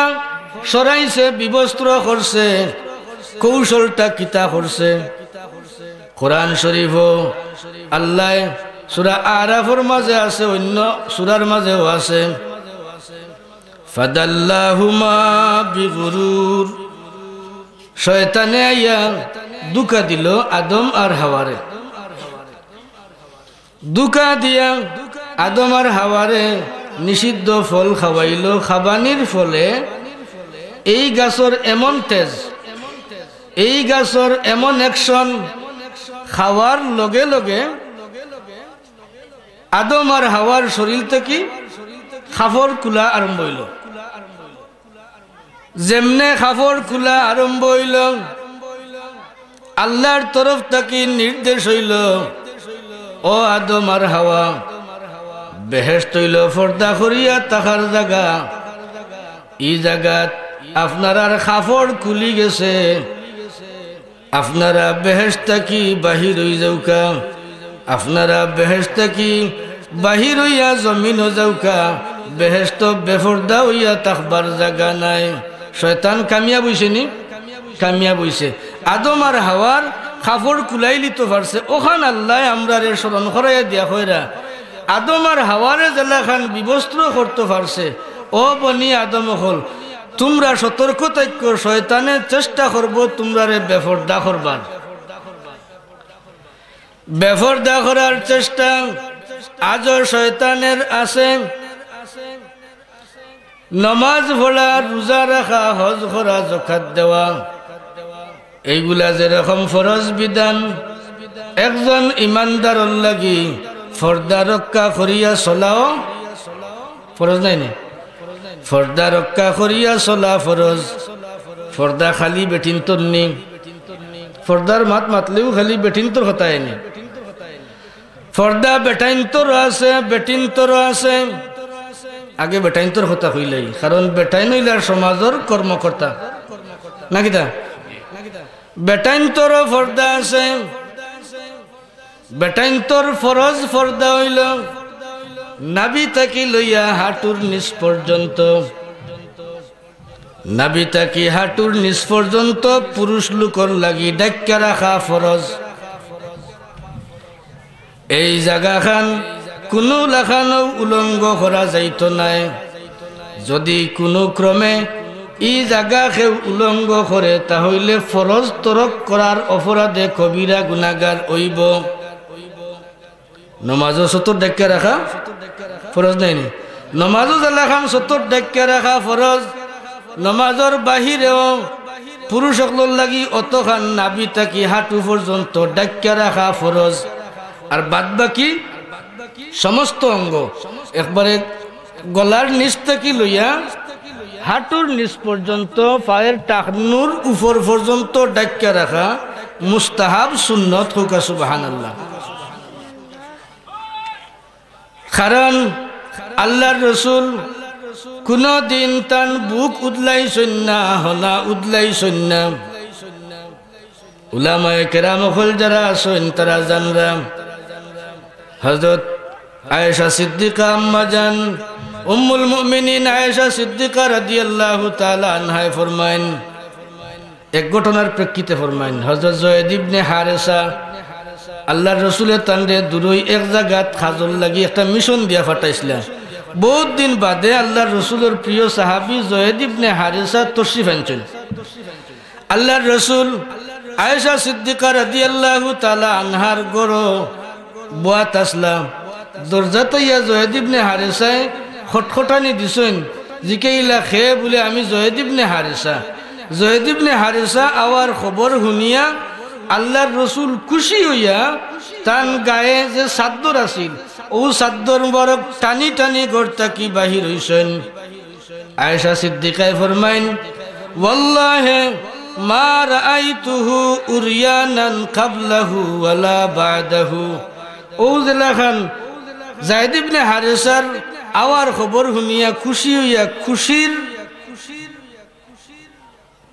[SPEAKER 2] সরাইছে, বিবস্ত্র করছে। কৌশলটা কিতা করছে? কোরআন শরীফ আল্লাহ সূরা আরাফের মাঝে আছে, অন্য সূরার মাঝেও আছে। ফাদাল্লাহুমা বিগুরুর, শয়তানে আইয়া দুকা দিল আদম আর হাওয়ারে। দুকা দিয়া আদম আর হাওয়ারে নিষিদ্ধ ফল খাওয়াইল। খাবানির ফলে এই গাছর এমন তেজ, এই গাছর এমন অ্যাকশন, খাওয়ার লগে লগে আদম আর হাওয়ার শরীর থেকে খাফর কুলা আরম্ভ হইল। যেমনে খাফর কুলা আরম্ভ হইল, আল্লাহর তরফ থেকে নির্দেশ হইল, ও আদম আর হাওয়া, বেহেশত হইল পর্দা করিয়া তাকার জায়গা। এই জায়গাত আপনার খাফর খুলি গেছে, আপনারা বেহেশত থাকি বাহির হয়ে যাওকা, আপনারা বেহেশত থাকি বাহির হইয়া জমিন যাওকা। বেহেশত বেফর্দা হইয়া তাকবার জায়গা নাই। শয়তান কামিয়াব হইছে নি? কামিয়াব হইছে। আদম আর হাওয়ার খাফর কুলাই লিতে পারছে। ওখান আল্লাহ আমরা রে স্মরণ করাইয়া দিয়া হইরা আদম আর হাওয়ারে জেলা খান বিবস্ত্র করতে পারছে। ও বনি আদম হল, তোমরা সতর্ক থাক্য, শয়তানের চেষ্টা করব তোমরা রে বেফর্দা করবার। বেফর্দা করার চেষ্টা আজও শয়তানের আছে। নমাজ পড়া, রোজা রাখা, হজ করা, যাকাত দেওয়া, এইগুলা যেরকম ফরজ বিধান, একজন ইমানদার লাগি পর্দা রক্ষা করিয়া চলাও ফরজ নাই নি? পর্দা রক্ষা করিয়া চলা ফরজ। পর্দা খালি বেটিন তোর নি, পর্দার মাত মাতলেও খালি বেটিন তোর হতায় নি। পর্দা বেটাইন তোর আছে, বেটিন তোর আছে। আগে বেটাইন তোর হতা হইলাই, কারণ বেটাইন হইলার সমাজের কর্মকর্তা নাকি তা? বেটাইন তোর পর্দা আছে। বেটাইন তোর ফরজ পর্দা হইল নাভি থাকি লইয়া হাঁটুর নিচ পর্যন্ত। নাভি থাকি হাঁটুর নিচ পর্যন্ত পুরুষ লোকর লাগি ডাক্কা রাখা ফরজ। এই জায়গা খান কোনো লাখানো উলঙ্গ করা যাইত নাই। যদি কোনো ক্রমে এই জায়গা কেউ উলঙ্গ করে, তাহলে ফরজ তরক করার অপরাধে কবিরা গুনাহগার হইব। নমাজও সতর ডাক্কা রাখা ফরজ নাই নি? নমাজও জেলা খান সতর ডাক্কা রাখা ফরজ। নমাজর বাহিরেও পুরুষ সকলের লাগি অতখান নাভি থাকি হাঁটু পর্যন্ত ডাক্কা রাখা ফরজ। আর বাদ বাকি সমস্ত অঙ্গ একবারে গলার নিচ থেকে লইয়া হাঁটুর নিচ পর্যন্ত, পায়ের টাকনুর উপর পর্যন্ত ডাক্কা রাখা মুস্তাহাব, সুন্নত। হোকা সুবহানাল্লাহ। কারণ আল্লাহর রসুল কোনো দিন তান বুক উদলাইছেন না, হলা উদলাইছেন না। উলামায়ে কেরাম হল যারা আছেন তারা জানরা। হযরত আয়েশা সিদ্দিকা আম্মা জান উম্মুল মুমিনিন আয়েশা সিদ্দিকা রাদিয়াল্লাহু তাআলা আনহা ফরমায়েন, এক ঘটনার প্রেক্ষিতে ফরমায়েন, হযরত যায়েদ ইবনে হারেসা আল্লাহর রাসূলের তান্ডে দূরই এক জায়গাত খাজল লাগি একটা মিশন দিয়া পাঠাইছিলেন। বহুত দিন বাদে আল্লাহর রাসূলের প্রিয় সাহাবী যায়েদ ইবনে হারেসা তশরিফ আনছেন। আল্লাহর রাসূল আয়েশা সিদ্দিকা রাদিয়াল্লাহু তাআলা আনহার গরো বুয়াত আসলাম। দরজাতে ইয়া যায়েদ ইবনে হারেসায় খটখটানি দিছেন, জিকাইলা খে বলে আমি যায়েদ ইবনে হারেসা। যায়েদ ইবনে হারেসা আওয়ার খবর শুনিয়া আল্লাহর রসুল খুশি হইয়া তান গায়ে যে চাদর আছিল ও চাদর বরক টানি টানি ঘর থাকি বাহির হইছেন। আয়েশা সিদ্দিকায় ফরমাইন, ওয়াল্লাহি মা রাআইতুহু উরয়ানান ক্বাবলাহু ওয়ালা বাদাহু। ও জেলাখান যায়েদ ইবনে হারেসার আওয়ার খবর শুনিয়া খুশি হইয়া খুশির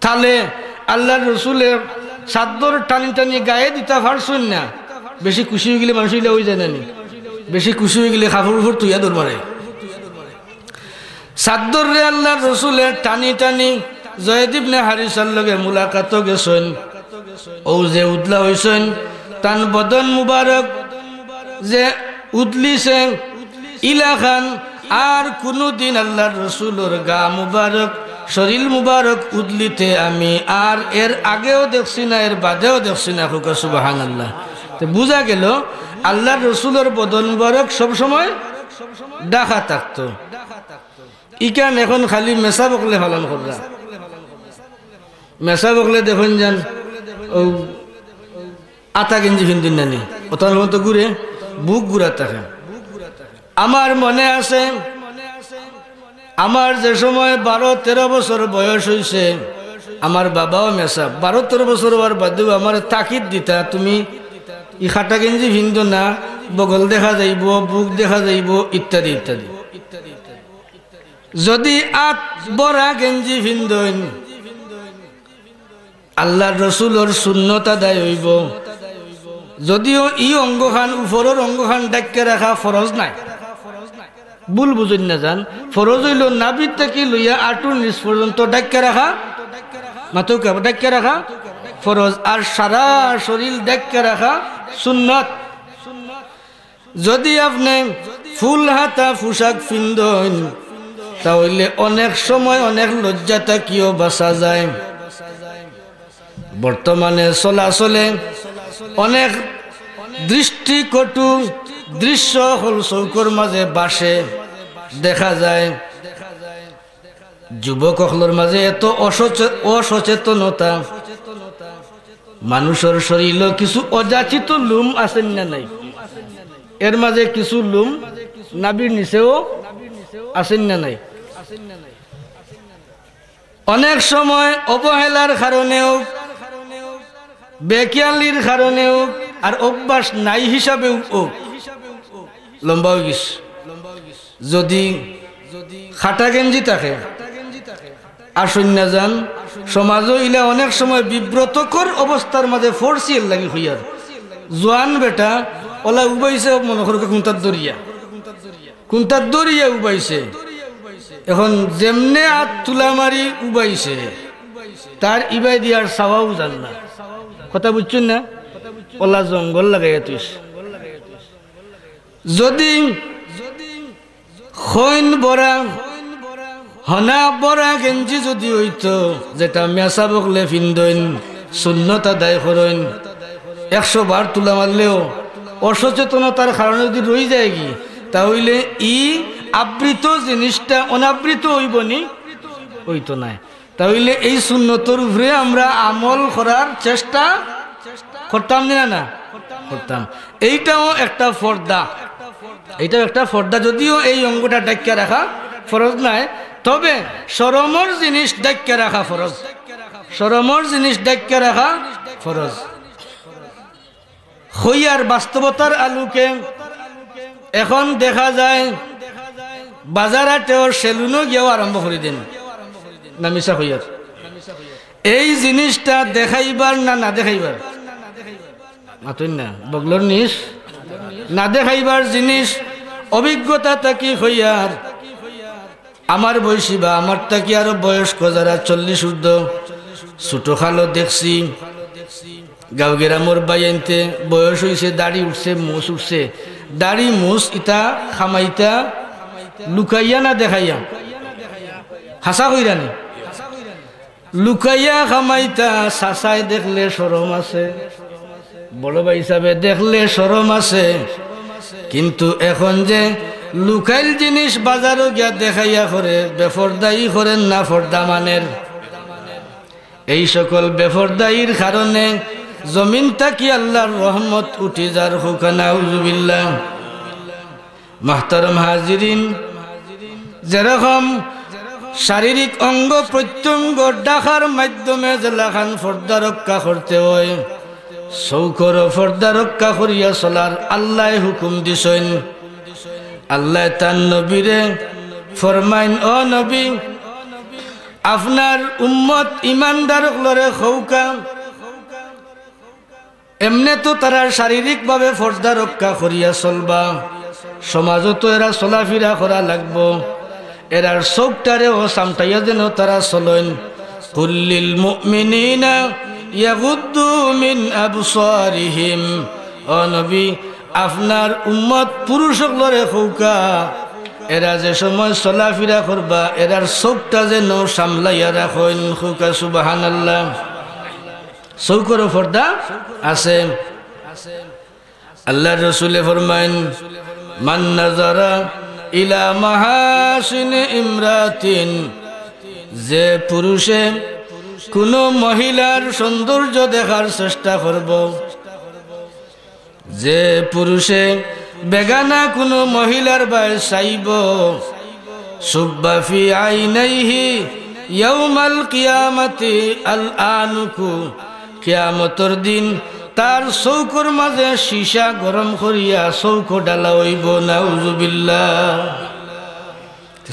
[SPEAKER 2] তালে আল্লাহর রসুলের চাদর টানি টানি গায়ে দিতা পারছুন না, বেশি খুশি হয়ে গেলে মানুষ ওই যায় না, বেশি খুশি হয়ে গেলে কাপড় উপর তুইয়া দৌড় মারে। চাদর রে আল্লাহর রসুলের টানি টানি জয়েদ ইবনে হারিসার লগে মুলাকাত গেছেন। ও যে উদলা হইছেন তান বদন মুবারক যে উদলিছে ইলা খান আর কোনদিন আল্লাহর রসুলের গা মুবারক শরীর মুবারক উদলিতে আমি আর এর আগেও দেখছি না, এর বাদেও দেখছি না। সুবহানাল্লাহ। তো বুঝা গেল আল্লাহর রসুলের বদন মুবারক সবসময় ডাকা থাকতো। ইকান এখন খালি মেসা বকলে পালন করলা, মেসা বকলে দেখুন যান ও আতা গেঞ্জি ফিন্দুন নানি ওটার মতো ঘুরে বুক ঘুরা থাকে। আমার মনে আছে আমার যে সময় 12-13 বছর বয়স হয়েছে, আমার বাবাও মেসা 12-13 বছর হওয়ার বাদেও আমার তাকিদ দিতা, তুমি ই খাটা গেঞ্জি ফিন্দো না, বগল দেখা যাইব, বুক দেখা যাইব, ইত্যাদি ইত্যাদি। যদি আত বড়া গেঞ্জি ফিন্দইন আল্লাহর রসুলের সুন্নত আদায় হইব। যদিও ই অঙ্গখান উপরের অঙ্গখান ডাক্কে রাখা ফরজ নাই, ভুল বুঝুন না যান। ফরজ হইল নাভির থেকে লইয়া আঁটুর নিচ পর্যন্ত ডাক্কে রাখা, মাথা ডাক্কে রাখা ফরজ, আর সারা শরীর ডাক্কে রাখা সুন্নত। যদি আপনি ফুল হাতা পোশাক ফিন্দইন তাহলে অনেক সময় অনেক লজ্জা থাকিও বাঁচা যায়। বর্তমানে চলাচলে অনেক দৃষ্টিকটু দৃশ্য হল চৌকর মাঝে বাসে দেখা যায়। যুবকসকলের মাঝে এত অসচেতনতা, মানুষের শরীরে কিছু অযাচিত লুম আছেন না নাই, এর মাঝে কিছু লুম নাভির নিচেও আছেন না নাই। অনেক সময় অবহেলার কারণেও, বেকিয়ালির কারণেও, আর অভ্যাস নাই হিসাবেও লম্বা হয়ে গেছে। যদি খাটা গেঞ্জি থাকে আর সৈন্য যান সমাজও ইলা অনেক সময় বিব্রতকর অবস্থার মাঝে ফোর্সিয়াল লাগি হইয়ার জোয়ান বেটা ওলা উবাইছে, মনে করো কুন্তার দরিয়া উবাইছে। এখন যেমনে হাত তুলা মারি উবাইছে তার ইবাই দিয়ার চাওয়াও জান না, কথা বুঝছেন না? ওলা জঙ্গল লাগাইয়া তুইস। যদি খৈন বড়া হনা বড়া গেঞ্জি যদি হইতো, যেটা মেসা বকলে ফিন্দইন সুন্নত আদায় করেন, 100 বার তুলা মারলেও অসচেতনতার কারণে যদি রয়ে যায় কি, তাহলে ই আবৃত জিনিসটা অনাবৃত হইব নি, হইতো নাই। তাহলে এই সুন্নতর উপরে আমরা আমল করার চেষ্টা করতাম না করতাম। এইটাও একটা ফর্দা, এইটাও একটা ফর্দা। যদিও এই অঙ্গটা ডাক্কা রাখা ফরজ নাই, তবে শরমর জিনিস ডাক্কা রাখা ফরজ, শরমর জিনিস ডাক্কা রাখা ফরজ। হইয়ার বাস্তবতার আলোকে এখন দেখা যায় বাজার হাটেও সেলুনও গিয়েও আরম্ভ করে দেন না মিশা হইয়ার। এই জিনিসটা দেখাইবার না দেখাইবার মাতুন না বগলর নিস না দেখাইবার জিনিস অভিজ্ঞতা থাকি হইয়ার। আমার বয়সী বা আমার থাকি আরো বয়স্ক যারা 40 ঊর্ধ্ব ছোট খালো দেখছি, গাঁও গ্রামের বাইনতে বয়স হয়েছে, দাড়ি উঠছে, মুছ উঠছে, দাড়ি মুছ ইটা খামাইতা লুকাইয়া না দেখাইয়া, হাসা কইরানি লুকাইয়া খামাইতা চাচাই দেখলে শরম আছে, বড় ভাই হিসাবে দেখলে শরম আছে। কিন্তু এখন যে লুকাইল জিনিস বাজারও গিয়া দেখাইয়া করে, বেফরদাই করেন না ফর্দা মানের। এই সকল বেফরদাইর কারণে জমিন থাকি আল্লাহর রহমত উঠি যার হুকানা উজুবিল্লাহ। মাহতারম হাজিরিন, যেরকম শারীরিক অঙ্গ প্রত্যঙ্গ ডাকার মাধ্যমে জেলাখান ফর্দা রক্ষা করতে হয়, চৌকর ফর্দা রক্ষা করিয়া চলার আল্লাহ হুকুম দিছেন। আল্লাহ তার নবীরে ফরমাইন, ও নবী, আপনার উম্মত ইমানদার লরে খৌকা এমনে তো তারা শারীরিকভাবে পর্দা রক্ষা করিয়া চলবা, সমাজতো এরা চলাফেরা করা লাগবো, এরার চোখটারেও সামটাইয়া যেন তারা চলেন। কুল্লিল মুমিনিনা ইয়াগুদ্দু মিন আবসারিহিম, ও নবী আপনার উম্মত পুরুষসকলরে কৌকা এরা যে সময় চলাফেরা করবা এরার চোখটা যেন সামলাইয়া রাখেন। কৌকা সুবহানাল্লাহ। চৌকর পর্দা আছে। আল্লাহর রাসূলে ফরমায়েন, মান নাযারা ইলা মাহাসিনি ইমরাতিন, যে পুরুষে কোনো মহিলার সৌন্দর্য দেখার চেষ্টা করব, যে পুরুষে বেগানা কোনো মহিলার বায় চাইব, সুব্বা ফি আইনাইহি ইয়াউমাল কিয়ামাতি আল আনুকু, কিয়ামতের দিন তার চৌকর মাঝে সীসা গরম করিয়া চৌকো ডালা হইব। নাউজুবিল্লাহ।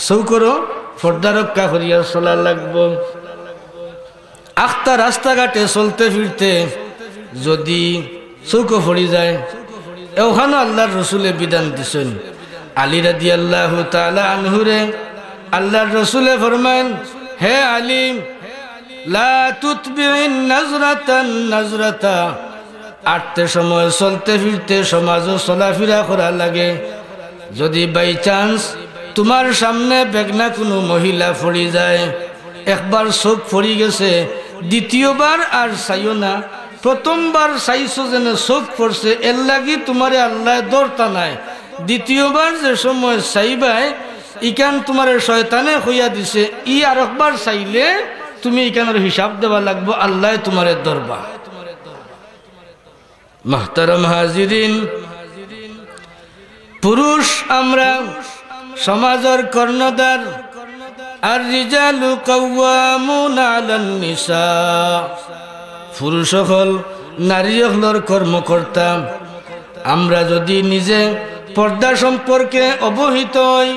[SPEAKER 2] চৌকরও পর্দা রক্ষা করিয়া চলা লাগব। আখতা রাস্তাঘাটে চলতে ফিরতে যদি চৌকো পড়ি যায়, ওখানে আল্লাহর রসুলে বিধান দিছেন। আলী রাদিয়াল্লাহু তাআলা আনহুরে আল্লাহর রসুলে ফরমায়েন, হে আলী, লা তুতবিইন নাজরাতান নাজরাতা, আটতে সময় চলতে ফিরতে সমাজও চলাফেরা করা লাগে। যদি বাই চান্স তোমার সামনে বেগনা কোনো মহিলা পড়ি যায়, একবার চোখ পড়ি গেছে, দ্বিতীয়বার আর চাইও না। প্রথমবার চাইছো যেন চোখ পড়ছে, এর লাগি তোমারে আল্লাহ দরতা নাই। দ্বিতীয়বার যে সময় চাইবাই ইকান তোমার শয়তানে হইয়া দিছে, ই আর একবার চাইলে তুমি ইকানের হিসাব দেওয়া লাগবো, আল্লাহ তোমারে দরবা। মাহতারাম হাজিরিন, পুরুষ আমরা সমাজের কর্ণধার, আর রিজালু কাওয়ামুনা আলান নিসা, পুরুষ হল নারী হলর কর্মকর্তা। আমরা যদি নিজে পর্দা সম্পর্কে অবহিত হই,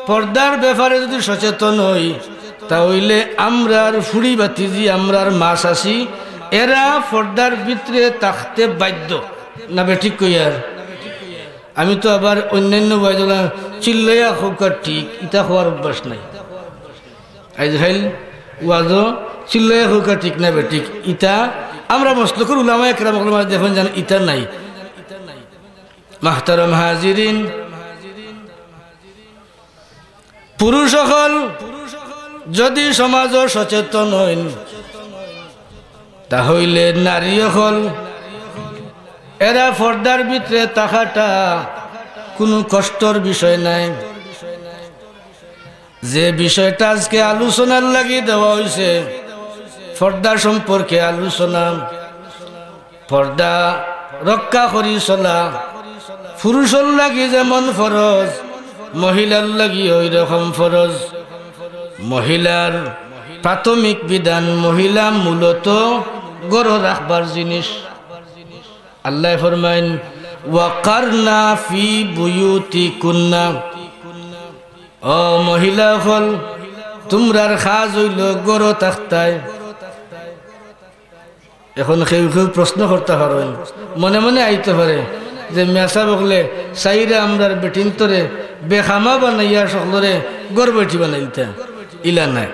[SPEAKER 2] পর্দার ব্যাপারে যদি সচেতন হই, তাহলে আমরার ফুড়ি বাতিজি আমরার মাছ আসি, এরা পর্দার ভিতরে থাকতে বাধ্য না। বেঠিক কইয়ার আমি তো আবার অন্যান্য বাইদলা চিল্লাইয়া হোক ঠিক, ইটা হওয়ার অভ্যাস নাই। আজহাইল ওয়াজও চিল্লাইয়া হোক ঠিক না বেঠিক, ইটা আমরা মসলকুর উলামা একরাম দেখুন জান ইটা নাই। মাহতারাম হাজিরিন, পুরুষ সকল যদি সমাজ সচেতন হইন, তাহলে নারী হল এরা পর্দার ভিতরে থাকাটা কোনো কষ্টর বিষয় নাই। যে বিষয়টা আজকে আলোচনার লাগি দেওয়া হয়েছে, পর্দা সম্পর্কে আলোচনা, পর্দা রক্ষা করি চলা পুরুষের লাগি যেমন ফরজ, মহিলার লাগি ওই রকম ফরজ। মহিলার প্রাথমিক বিধান, মহিলা মূলত গড় রাখবার জিনিস। আল্লাহ ফরমাইন, ওয়াকারনা ফি বুয়ুতিকুন্না, ও মহিলা হল তোমরার খাজ হইল গড় থাকতায়। এখন কেউ কেউ প্রশ্ন করতে পারেন, মনে মনে আইতে পারে যে মেসা বকলে চাইরা আমরার বেটিন্তরে বেখামা বানাইয়া সকলরে গড় বেটি বানাইতা। ইলা নাই।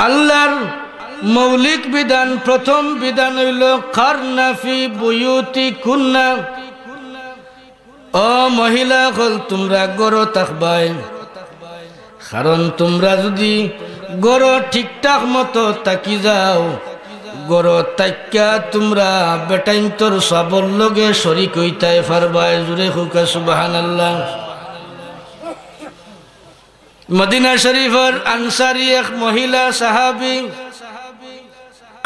[SPEAKER 2] আল্লাহর মৌলিক বিধান, প্রথম বিধান হইল কারনা ফি বুয়ুতিকুন্না, ও মহিলা হল তোমরা গড় থাকবাই। কারণ তোমরা যদি গড় ঠিকঠাক মতো তাকি যাও, গড় তাক্যা তোমরা বেটাইন্তর সবর লগে শরিক হইতাই পারবাই। জুড়ে হুকা সুবহানাল্লাহ। মদিনা শরীফের আনসারী এক মহিলা সাহাবী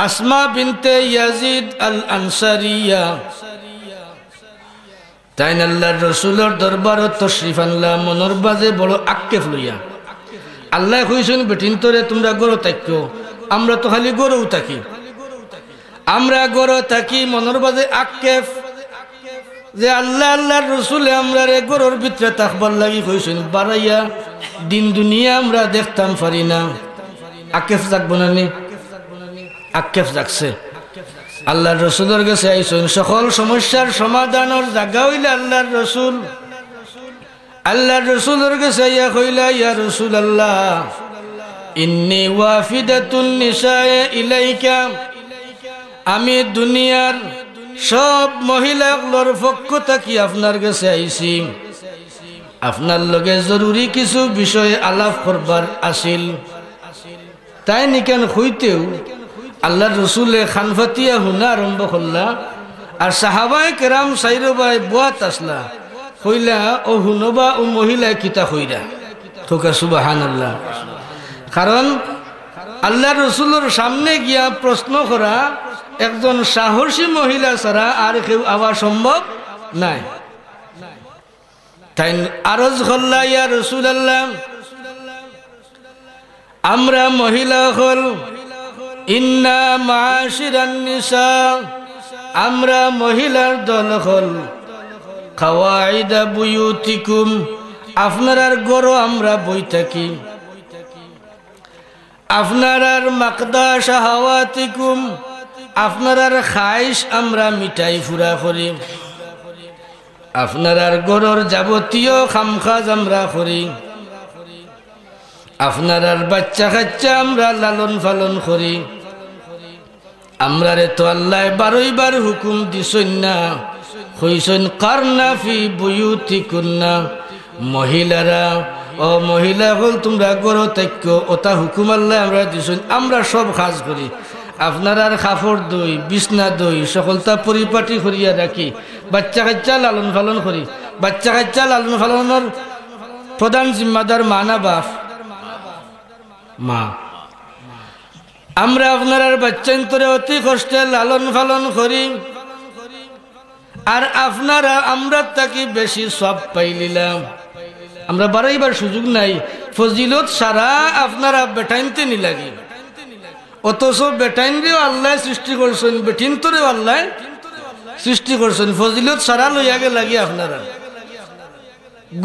[SPEAKER 2] আসমা বিনতে ইয়াজিদ আল আনসারিয়া, তাই আল্লাহর রসুলের দরবারত তশরিফ আনলা মনের বাজে বড় আক্ষেপ লইয়া। আল্লাহ কইছেন বেটিন্তরে তোমরা গড় থাকো, আমরা তো খালি গড়ও থাকি, আমরা গড় থাকি মনের বাজে আক্ষেপ যে আল্লাহ আল্লাহর রসুলে আমরা রে গড়ের ভিতরে থাকবার লাগি কইছেন, বাড়াইয়া দিন দুনিয়া আমরা দেখতাম পারি না। আক্ষেপ জাগবো না নি? আক্ষেপ জাগছে। আল্লাহর রসুলের কাছে আইসুন সকল সমস্যার সমাধানের জায়গা হইলে আল্লাহর রসুল। আল্লাহর রসুলের কাছে ইয়া কইলা ইয়া রাসূলুল্লাহ ইন্নী ওয়াফিদাতুন নিসায়ে ইলাইকা, আমি দুনিয়ার সব মহিলাগুলোর পক্ষ থেকে আপনার কাছে আইছি, আপনার লগে জরুরি কিছু বিষয় আলাপ করবার আসিল। তাই নিকেন হইতেও আল্লাহর রসুলে খানফাতিয়া হুনা আরম্ভ করলা, আর সাহাবায়ে কেরাম সাইরবাই বুয়াত আসলা কইলা ও হুনবা ও মহিলা কিতা কইরা তোকা সুবহানাল্লাহ। কারণ আল্লাহর রসুলের সামনে গিয়া প্রশ্ন করা একজন সাহসী মহিলা ছাড়া আর কেউ আওয়া সম্ভব নাই। তাই আরজ করলা ইয়া রাসূলুল্লাহ, আমরা মহিলা হল ইন্না মাশিরান নিসা, আমরা মহিলার দল হল কাওয়াইদা বুয়ুতিকুম, আপনার গরো আমরা বই থাকি, আপনার মাকদা শাহাওয়াতিকুম, আপনার খাইশ আমরা মিঠাই ফুরা করি, আপনার গরর যাবতীয় খামখাজ আমরা করি, আপনার বাচ্চা কাচ্চা আমরা লালন পালন করি। আমরারে তো আল্লাহ 12 বার হুকুম দিছেন না, কইছেন কারনা ফি বুয়ুতিকুন্না, মহিলারা ও মহিলা হল তোমরা গরো তাক্য, ওটা হুকুম আল্লাহ আমরা দিছেন, আমরা সব কাজ করি। আপনার আর কাপড় দই বিছনা দই সকলটা পরিপাটি করিয়া রাখি, বাচ্চা কাচ্চা লালন পালন করি। বাচ্চা কাচ্চা লালন পালনের প্রধান জিম্মাদার মা না বাপ? মা। আমরা আপনার বাচ্চান্তরে অতি কষ্টে লালন পালন করি, আর আপনারা আমরা তাকে বেশি সব পাইলিলাম। আমরা বারবার সুযোগ নাই, ফজিলত সারা আপনারা বেটাইনতে নি লাগি, অথচ বেটাইনরেও আল্লাহ সৃষ্টি করছেন, বেটিনতরেও আল্লাহ সৃষ্টি করছেন, ফজিলত সারা লইয়াগে লাগি। আপনারা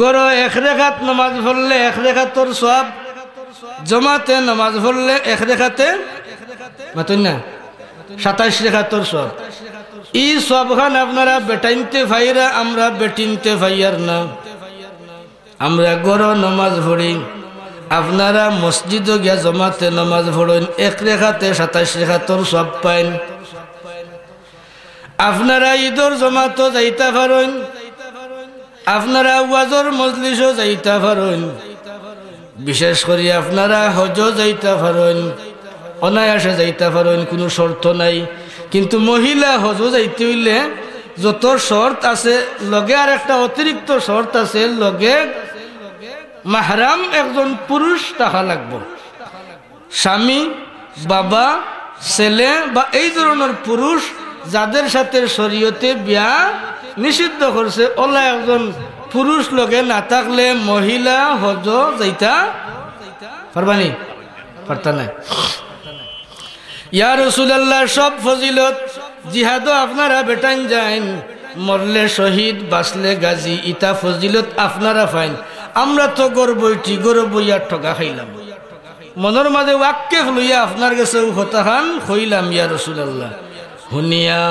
[SPEAKER 2] গড় 1 রেখাত নামাজ পড়লে 1 রেখাতর সব, জমাতে নামাজ পড়লে 1 রেখাতে মাতুন না 27 রেখাতর সব। এই সবখান আপনারা বেটাইনতে ভাইরা, আমরা বেটিনতে ভাইয়ার না। আমরা গড় নামাজ পড়ি, আপনারা মসজিদে গিয়া জমাতে নামাজ পড়েন, 1 রেখাতে 27 রেখাতর সব পাইন। আপনারা ঈদর জমাতো যাইতা পারেন, আপনারা ওয়াজর মজলিসও যাইতা পারেন, বিশেষ করে আপনারা হজও যাইতা পারেন, অনায়াসে যাইতা পারেন, কোনো শর্ত নাই। কিন্তু মহিলা হজও যাইতে হইলে যত শর্ত আছে, লগে আর একটা অতিরিক্ত শর্ত আছে, লগে মাহরাম একজন পুরুষ থাকা লাগবে। স্বামী, বাবা, ছেলে বা এই ধরনের পুরুষ যাদের সাথে শরীয়তে বিয়া নিষিদ্ধ করছে, ওলা একজন পুরুষ লগে না থাকলে মহিলা হজ যাইতা পারবানি, পারতা নাই। ইয়া রাসূলুল্লাহ, সব ফজিলত জিহাদও আপনারা বেটাইন যাইন, মরলে শহীদ বাঁচলে গাজী, ইতা ফজিলত আপনারা পাইন। আমরা তো গর্বইটি গর্বইয়া ঠকা খাইলাম, মনের মাঝে ওয়াক্কেফ লইয়া আপনার কাছে কথা খান কইলাম ইয়া রাসূলুল্লাহ। হুনিয়া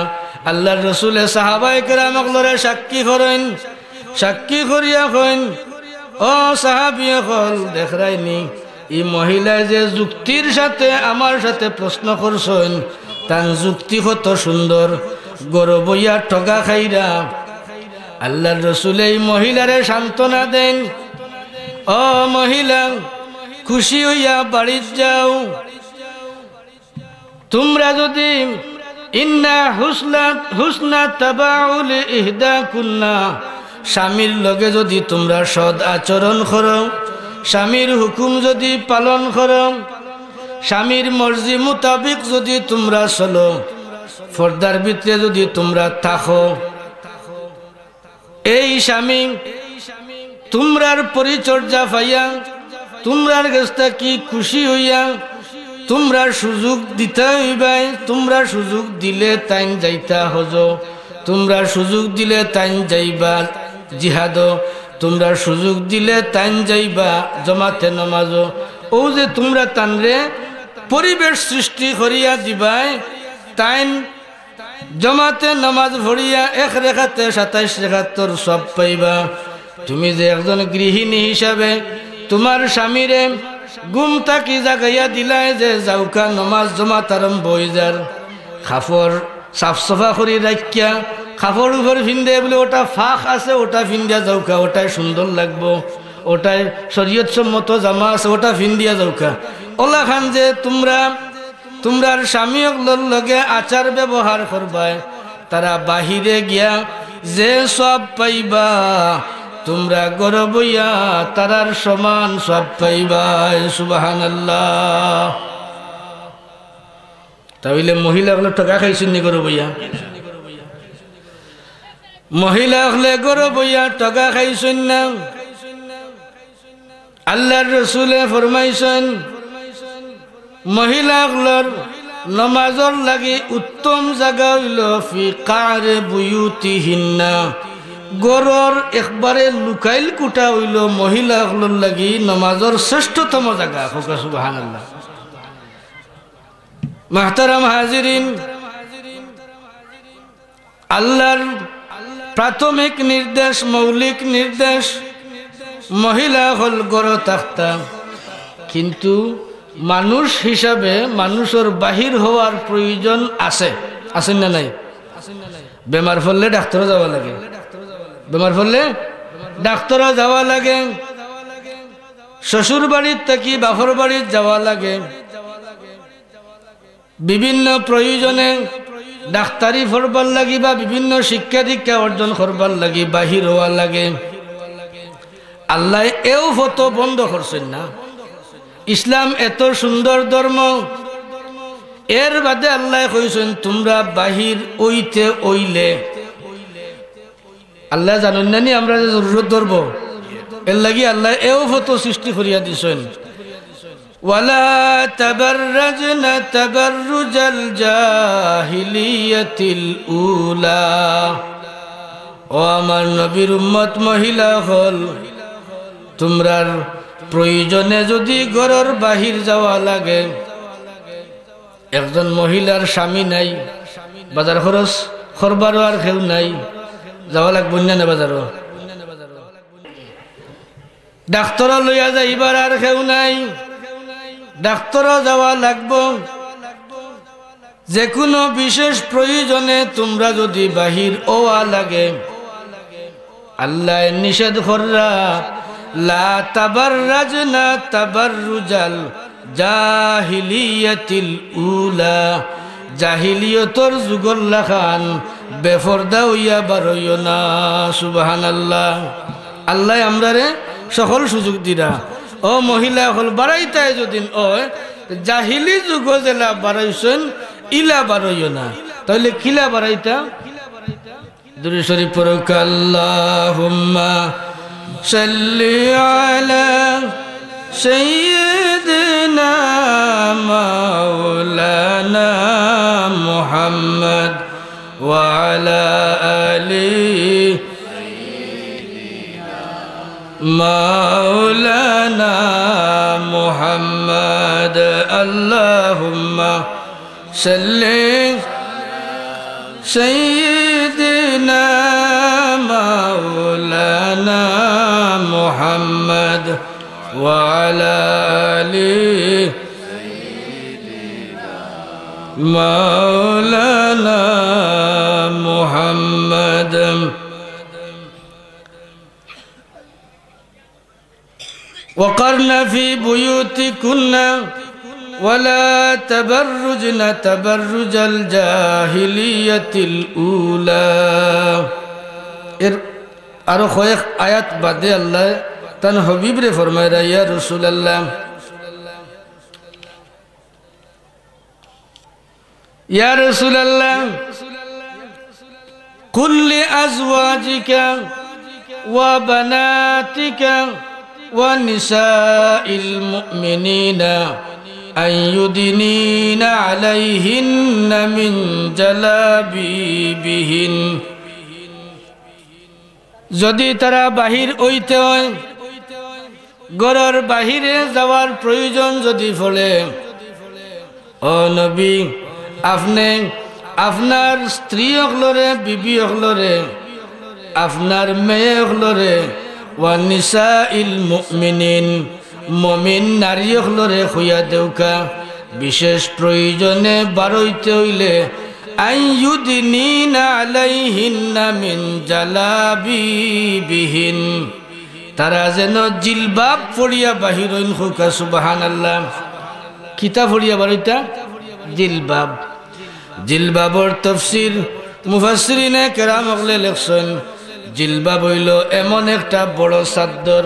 [SPEAKER 2] আল্লাহর রসুলে সাহাবায়ে কেরামক লরে সাক্ষী করেন, সাক্ষী করিয়া কইন ও সাহাবিয়ে কল দেখরাইনি, এই মহিলায় যে যুক্তির সাথে আমার সাথে প্রশ্ন করছেন, তার যুক্তি কত সুন্দর, গর্বইয়া ঠকা খাইরা। আল্লাহর রসুলে এই মহিলারে সান্ত্বনা দেন, ও মহিলা খুশি হইয়া বাড়ি যাও, তোমরা যদি ইন্না হুসনা তাবাউল ইহদা কুন্না, স্বামীর লগে যদি তোমরা সদ আচরণ করো, স্বামীর হুকুম যদি পালন করো, স্বামীর মর্জি মোতাবিক যদি তোমরা চলো, পর্দার ভিতরে যদি তোমরা থাকো, এই স্বামী তোমরার পরিচর্যা পাইয়া তোমরার কাছে কি খুশি হইয়া তোমরা সুযোগ দিতে হইবাই, তোমরা সুযোগ দিলে তাইন যাইতা হজ, তোমরা সুযোগ দিলে তাইন যাইবা জিহাদ, তোমরা সুযোগ দিলে তাইন যাইবা জমাতে নামাজ। ও যে তোমরা তানরে পরিবেশ সৃষ্টি করিয়া দিবাই, তাইন জমাতে নামাজ পড়িয়া এক রেখাতে 27 রেখাতর সব পাইবা। তুমি যে একজন গৃহিণী হিসাবে তোমার স্বামীরে ঘুম থাকি জাগাইয়া দিলাই যে যাওকা নমাজ জমাত আরম্ভ হয়ে যার, কাপড় সাফ সফা করি রাখিয়া কাপড় উপর ফিন্দে বলে ওটা ফাঁক আছে ওটা ফিন্দিয়া যাওকা, ওটাই সুন্দর লাগবো, ওটাই শরীয়ত সম্মত জামা আছে ওটা ফিন্দিয়া যাওকা। ওলা খান যে তোমরার স্বামী লগে আচার ব্যবহার করবাই, তারা বাহিরে গিয়া যে সব পাইবা তোমরা গড় বইয়া তারার সমান সব পাইবাই। সুবহানাল্লাহ। তাহলে মহিলা হলে টাকা খাইছেন নি গড় বইয়া? মহিলা হলে গড় বইয়া টাকা খাইছেন না? আল্লাহর রাসূলে ফরমাইছেন মহিলা হলর নমাজর লাগি উত্তম জায়গা হইল ফি কারে বুয়ুতিহিন্না, গরর একবারে লুকাইল কুটা হইল মহিলা হলর লাগি নমাজর শ্রেষ্ঠতম জায়গা। সুবহানাল্লাহ। মাহতারাম হাজিরিন, আল্লাহর প্রাথমিক নির্দেশ, মৌলিক নির্দেশ মহিলা হল গড় থাকতা, কিন্তু মানুষ হিসাবে মানুষের বাহির হওয়ার প্রয়োজন আছে, আছেন না নাই? বেমার পড়লে ডাক্তারও যাওয়া লাগে, বেমার পড়লে ডাক্তারও যাওয়া লাগে, শ্বশুর বাড়ির থেকে বাপর বাড়ির যাওয়া লাগে, বিভিন্ন প্রয়োজনে ডাক্তারি পড়বার লাগি বা বিভিন্ন শিক্ষা দীক্ষা অর্জন করবার লাগি বাহির হওয়া লাগে। আল্লাহ এও ফতো বন্ধ করছেন না। ইসলাম এত সুন্দর ধর্ম, এর বাদে আল্লাহ কইছেন তোমরা বাহির ওইতে ওইলে। আল্লাহ জানেন না নি আমরা যে জরুরত ধরব, এর লাগি আল্লাহ এও ফতো সৃষ্টি করিয়া দিছেন। ওয়ালা তাবাররাজনা তাবাররুজাল জাহিলিয়াতিল উলা। ও আমার নবীর উম্মত মহিলা হল, তোমরার প্রয়োজনে যদি ঘরের বাহির যাওয়া লাগে, একজন মহিলার স্বামী নাই, বাজার খরচ করবারও আর কেউ নাই, যাওয়া লাগবে না বাজারও, ডাক্তার লইয়া যাইবার আর কেউ নাই, ডাক্তারও যাওয়া লাগব। যে কোনো বিশেষ প্রয়োজনে তোমরা যদি বাহির ওয়া লাগে, আল্লাহ নিষেধ কররা লা তাবাররাজনা তাবাররুজাল জাহিলিয়াতিল উলা। জাহিলিয়তর যুগর লাখান বেফরদা হইয়া বারইও না। সুবহানাল্লাহ। আল্লাহ আমরারে সকল সুযোগ দিরা। ও মহিলা হল বাড়াইতায় যদি জাহিলি যুগ জেলা বাড়াইছেন ইলা বারইও না, তাহলে কিলা বাড়াইতা? দুরূদ শরীফ পড়ুক। আল্লাহুম্মা সাল্লি আলা সাইয়্যিদিনা মাওলানা মুহাম্মদ ওয়া আলা আলি মাওলানা মুহাম্মদ। আল্লাহুম্মা সাল্লি সাইয়্যিদিনা মাওলানা মুহাম্মদ ওয়া আলা আলি মাওলানা মুহাম্মদ। وقرن في بيوتكن ولا تبرجن تبرج الجاهلية الأولى। এর আরো কয়েক আয়াত বাদে আল্লাহ তান হাবিব রে ফরমায়, ইয়া রাসূলুল্লাহ, ইয়া রাসূলুল্লাহ কুল লিআজওয়াজিকা ওয়া বানাতিকা ওয়া নিসাইল মুমিনিনা আন ইউদিনিনা আলাইহিন্না মিন জালাবিবিহিন। যদি তারা বাহির হইতে হয়, ঘরের বাহিরে যাওয়ার প্রয়োজন যদি ফলে, ও নবী আপনি আপনার স্ত্রী হলরে বিবি হলরে আপনার মেয়ে হলরে ওয়া নিসাইল মুমিনিন মুমিন নারী হলরে খুয়া দেউকা বিশেষ প্রয়োজনে বারইতে হইলে আইয়ুদিনিনা আলাইহিন্না মিন জালাবিবিহিন তারা যেন জিলবাব পড়িয়া বাহির হইন হুকা সুবহানাল্লাহ কিতা পড়িয়া বারইতা জিলবাব জিলবাবর তফসির মুফাসসিরিনে কেরাম হলে লেখছেন জিলবাব হইল এমন একটা বড় চাদর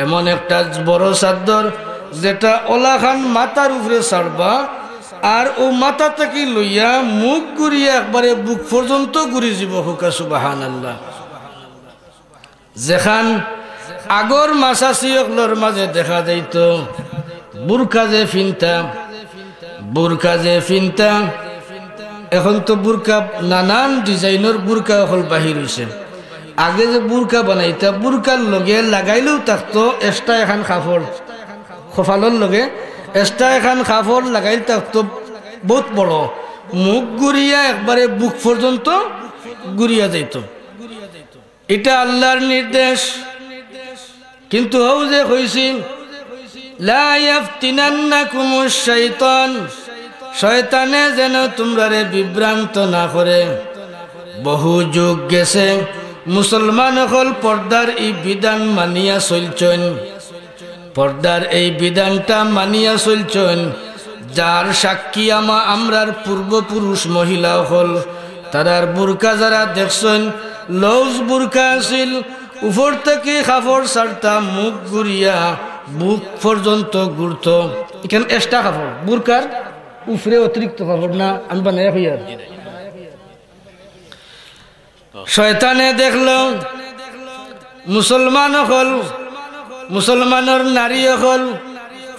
[SPEAKER 2] এমন একটা বড় চাদর যেটা ওলাখান মাথার উপরে ছাড়বা আর ও মাথা থেকে লইয়া মুখ ঘুরিয়া একবারে বুক পর্যন্ত ঘুরি যাব হুকা সুবহানাল্লাহ যেখান আগর মাসাসিয়কলর মাঝে দেখা যাইত বুরকা যে ফিনতা এখন তো বুরকা নানান ডিজাইনের বুরকা হল বাহির হইছে আগে যে বুরকা বানাইতা বুরকার লগে লাগাইলেও থাকতো এক্সট্রা এখন কাপড় খোফালর লগে এক্সট্রা এখন কাপড় লাগাইলে থাকতো বহুত বড় মুখ ঘুরিয়া একবারে বুক পর্যন্ত ঘুরিয়া যাইত এটা আল্লাহর নির্দেশ কিন্তু হও যে হইছি লা ইয়াফতিনান্নাকুমুশ শাইতান শয়তানে যেন তোমরারে বিভ্রান্ত না করে বহু যুগ গেছে মুসলমান হল পর্দার এই বিধান মানিয়া চলছেন পর্দার এই বিধানটা মানিয়া চলছেন যার সাক্ষী আমরার পূর্বপুরুষ মহিলা হল তারার বুরকা যারা দেখছেন লউজ বুরকা আছিল উপর থেকে কাপড় ছাড়তা মুখ ঘুরিয়া বুক পর্যন্ত ঘুরত এখানে এক্সট্রা কাপড় বুরকার উপরে অতিরিক্ত কাপড় না আমি বানাই হইয়া শয়তানে দেখল মুসলমানের নারী হল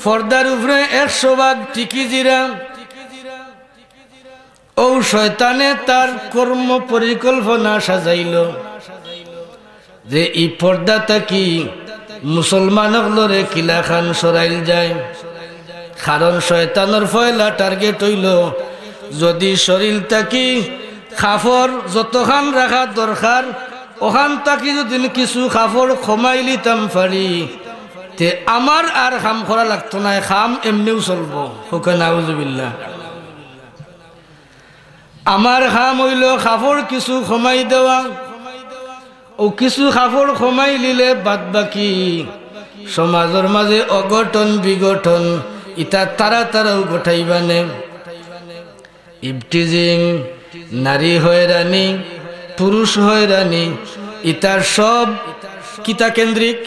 [SPEAKER 2] পর্দার উপরে 100 টিকি জিরা ও শয়তানে তার কর্ম পরিকল্পনা সাজাইল যে এই পর্দাটা কি মুসলমানগুলোরে কিলাখান সরাইল যায় কারণ শয়তানের পয়লা টার্গেট হইল যদি শরীর থাকি কাপড় যতখান রাখা দরকার ওখান থাকি যদি কিছু কাপড় কমাই লিতাম পারি তে আমার আর খাম করা লাগতো না খাম এমনিও চলবো হুকা নাউজুবিল্লাহ আমার খাম হইল কাপড় কিছু কমাই দেওয়া ও কিছু কাপড় কমাই লিলে বাদ বাকি সমাজের মাঝে অঘটন বিঘটন ইটা তারাও গোটাইবানে ইবটিজিং নারী হয়রানি পুরুষ হয়রানি ইটার সব কিতা কেন্দ্রিক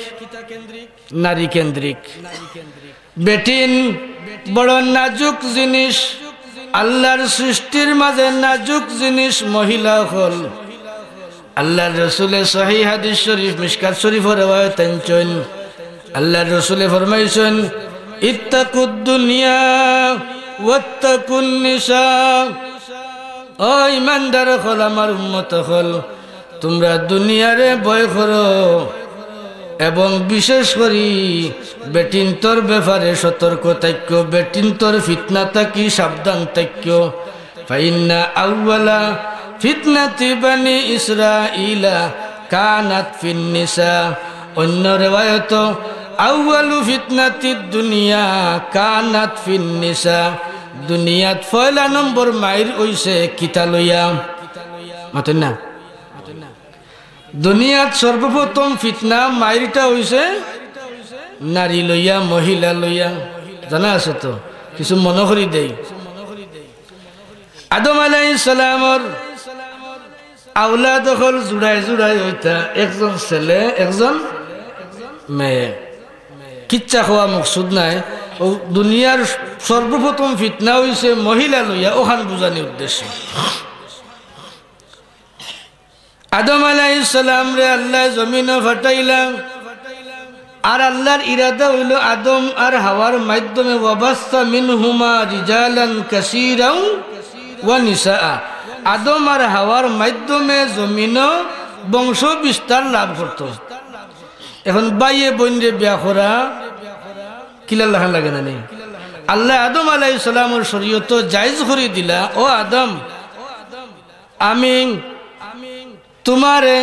[SPEAKER 2] নারী কেন্দ্রিক বেটিন বড় নাজুক জিনিস আল্লাহর সৃষ্টির মাঝে নাজুক জিনিস মহিলা হল আল্লাহর রসুলে সহিহ হাদিস শরীফ মিশকাত শরীফের রওয়ায়াত আনছেন আল্লাহর রসুলে ফরমাইছেন ইত্তাকুদ দুনিয়া ওয়াত্তাকুন নিসা ও ইমানদার হল আমার উম্মত হল তোমরা দুনিয়ারে ভয় করো এবং বিশেষ করে বেটিনতর ব্যাপারে সতর্ক থাকো বেটিনতর ফিতনা থাকি সাবধান থাকো ফাইন্না আউওয়ালা ফিতনাতি বানি ইসরাইলা কানাত ফিন নিসা অন্য রিওয়ায়াত আউওয়ালু ফিতনাতি দুনিয়া কানাত ফিন নিসা দুনিয়াত পয়লা নম্বর মাইর হইছে কিতা লইয়া মাতেন না দুনিয়াত সর্বপ্রথম ফিতনা মাইরটা হইছে নারী লইয়া মহিলা লইয়া জানা আছে তো কিছু মনে করি দেই আদম আলাইহিস সালামর আওলাদ হল জুড়াই হইতা একজন ছেলে একজন মেয়ে কিচ্ছা খাওয়া মকসুদ নাই ও দুনিয়ার সর্বপ্রথম ফিতনা হইছে মহিলা লইয়া ওখান বুঝানি উদ্দেশ্য আদম আলাইহিস সালাম রে আল্লাহ জমিনে ফাটাইলা আর আল্লাহর ইরাদা হইল আদম আর হাওয়ার মাধ্যমে ওয়াবাসা মিনহুমা রিজালান কাসীরান ওয়া নিসা আদম আর হাওয়ার মাধ্যমে জমিন বংশ বিস্তার লাভ করত এখন বাইয়ে বইনরে বিয়া করা কিলাল্লাহ লাগে না নি আল্লাহ আদম আলাইহিস সালামের শরীয়ত জায়েজ করে দিলা ও আদম আমি তোমারে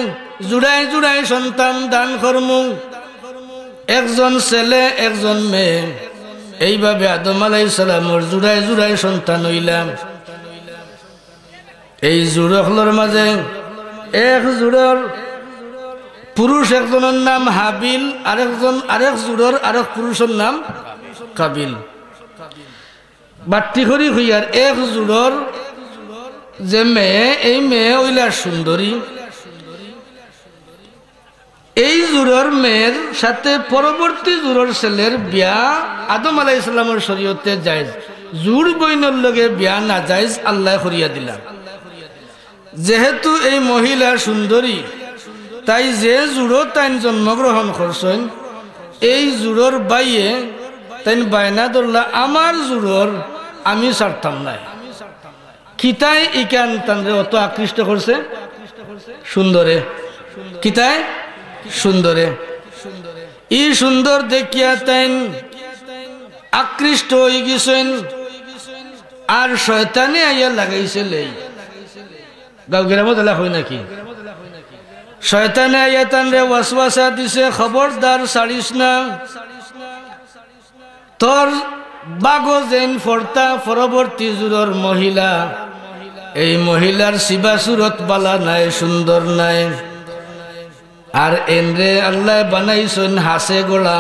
[SPEAKER 2] জুড়াই জুড়াই সন্তান দান করমু, একজন ছেলে একজন মেয়ে। এইভাবে আদম আলাইহিস সালামের জুড়াই জুড়াই সন্তান হইলাম। এই জুড়কলর মাঝে এক জুড়র পুরুষ একজনের নাম হাবিল, আরেক জুড়র আরেক পুরুষের নাম কাবিল। বাট্টি করি হইয়ার এক জুড়র যে মেয়ে, এই মেয়ে হইলা সুন্দরী। এই জুড়র মেয়ের সাথে পরবর্তী জুড়র ছেলের বিয়া আদম আলাইহিস সালামের শরীয়তে জায়েজ। জুড় বইনের লগে বিয়া না জায়েজ আল্লাহ করিয়া দিলাম। যেহেতু এই মহিলা সুন্দরী, তাই যে জুড়ো তাই জন্মগ্রহণ করছেন, এই জুড়োর বাইয়ে তাই বায়না ধরলা আমার জুড়োর আমি ছাড়তাম নাই। কিতাই ইকান তানরে অত আকৃষ্ট করছে? সুন্দরে। কিতাই? সুন্দরে। ই সুন্দর দেখিয়া তাই আকৃষ্ট হয়ে গেছেন। আর শয়তানে আইয়া লাগাইছে লেই। গাঁও গ্রামত এলা হয় নাকি? শয়তানে আইয়া তানরে ওয়াসওয়াসা দিছে, খবরদার ছাড়িস না, তোর বাগো যেন ফর্তা পরবর্তী জুড়র মহিলা, এই মহিলার শিবা সুরত বালা নাই, সুন্দর নাই। আর এনরে আল্লাহ বানাইছেন হাসে গোড়া,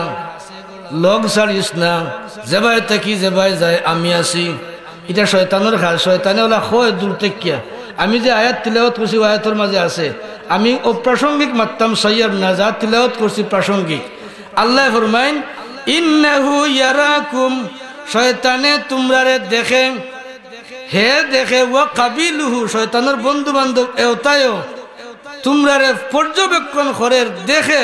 [SPEAKER 2] লগ ছাড়িস না, যেবাই থাকি যেবাই যায় আমি আছি। এটা শয়তানের খাল। শয়তানে ওলা হয় দূর থেকে। আমি যে আয়াত তিলাওয়াত করছি আয়াতের মাঝে আছে, আমি অপ্রাসঙ্গিক মাত্তাম সৈয়দ না, যা তিলাওয়াত করছি প্রাসঙ্গিক। আল্লাহ ফরমাইন ইন্নাহু ইয়ারাকুম, শয়তানে তোমরারে দেখে, হে দেখে, ও কাবিলুহু, শয়তানের বন্ধু বান্ধব এওতায়ও তোমরারে পর্যবেক্ষণ করে দেখে।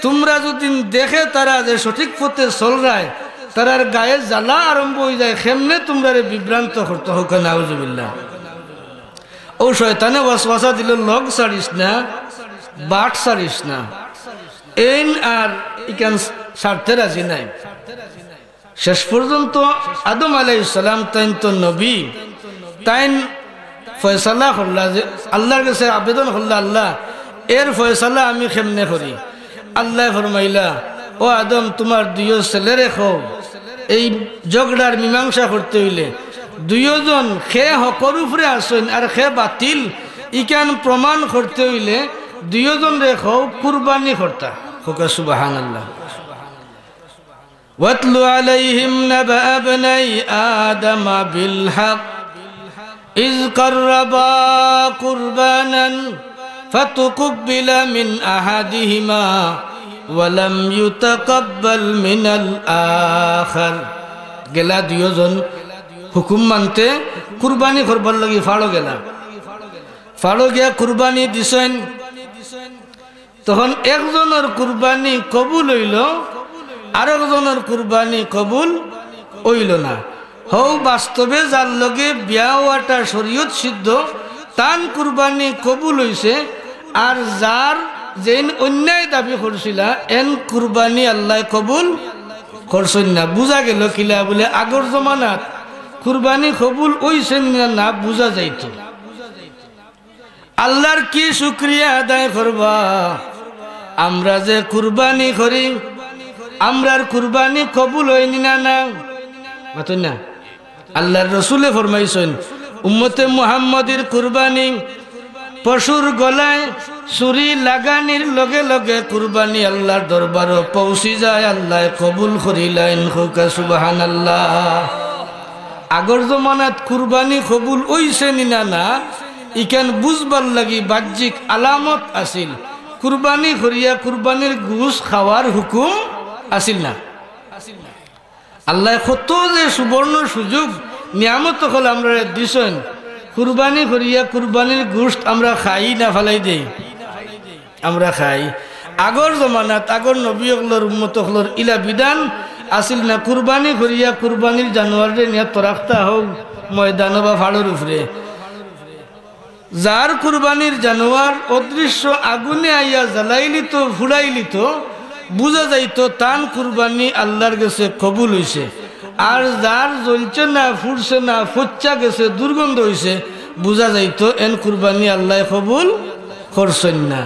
[SPEAKER 2] তোমরা যদি দেখে তারা যে সঠিক পথে চলরায়, তারার গায়ে জ্বালা আরম্ভ হয়ে যায়, কেমনে তোমরারে বিভ্রান্ত করতে হোক। নাউজুবিল্লাহ। ও শয়তানে ওয়াসওয়াসা দিল, লগ ছাড়িস না, বাট ছাড়িস না। এইন আর ইকান ছাড়তে রাজি নাই। শেষ পর্যন্ত আদম আলাইহিস সালাম তাইন তো নবী, তাইন ফয়সালা করলা যে আল্লাহর কাছে আবেদন করলা, আল্লাহ এর ফয়সালা আমি কেমনে করি? আল্লাহ ফরমাইলা, ও আদম তোমার দুইও ছেলে রেখো, এই ঝগড়ার মীমাংসা করতে হইলে দুইজন খে হকর উপরে আসেন আর খে বাতিল, ইকান প্রমাণ করতে হইলে দুইজন রেখো কুরবানি করতা। হোকা সুবহানাল্লাহ। ওয়াতলু আলাইহিম নাবা আবনাই আদম বিল হক ইয কাররাবা কুরবানান ফাতুকবিলা মিন আহাদিহিমা ওয়া লাম ইউতাকাব্বাল মিনাল আখার। গেলা দুইজন হুকুম মানতে কুরবানি করবার লাগি ফাড়ো গেলা, ফাড়ো গিয়া কুরবানি দিছেন। তখন একজনের কুরবানি কবুল হইল, আরেকজনের কুরবানি কবুল হইল না। হও বাস্তবে যার লগে বিয়া হওয়াটা শরীয়ত সিদ্ধ, তান কুরবানি কবুল হইছে। আর যার যেন অন্যায় দাবি করছিলা, এন কুরবানি আল্লাহ কবুল করছেন না। বুঝা গেল কিলা বলে আগর জমানাত কুরবানি কবুল হইছেন না বুঝা যাইত। আল্লাহর কি শুকরিয়া আদায় করবা, আমরা যে কুরবানি করি, আমরার কুরবানি কবুল হয়নি না না মাতন না। আল্লাহর রসুলে ফরমাইছেন উম্মতে মুহাম্মদের কুরবানি পশুর গলায় ছুরি লাগানির লগে লগে কুরবানি আল্লাহর দরবারে পৌঁছি যায়, আল্লাহ কবুল করিলেন। হোকা সুবহানাল্লাহ। আগর জমানাত কুরবানি কবুল হইছে না না ইখান বুঝবার লাগি বাহ্যিক আলামত আছিল। কুরবানি করিয়া কুরবানির গোশ খাওয়ার হুকুম আছিল না। আল্লাহ কত যে সুবর্ণ সুযোগ নিয়ামত হল আমরা দিছেন। কুরবানি করিয়া কুরবানির গোশত আমরা খাই না ফেলাই দেই, আমরা খাই। আগর জমানাত আগর নবী হলর উম্মত হলর ইলা বিধান আসিল না। কুরবানি করিয়া কুরবানির জানোয়ারে নিয়ে তরাখতা হোক ময়দান বা ফাড়ের উপরে। যার কুরবানির জানোয়ার অদৃশ্য আগুনে আইয়া জ্বালাইলিত ফুড়াইলিত বুঝা যাইত তান কুরবানি আল্লাহর কাছে কবুল হইছে। আর যার জ্বলছে না ফুটছে না ফুচ্চা গেছে দুর্গন্ধ হইছে বুঝা যাইতো এন কুরবানি আল্লাহ কবুল করছেন না।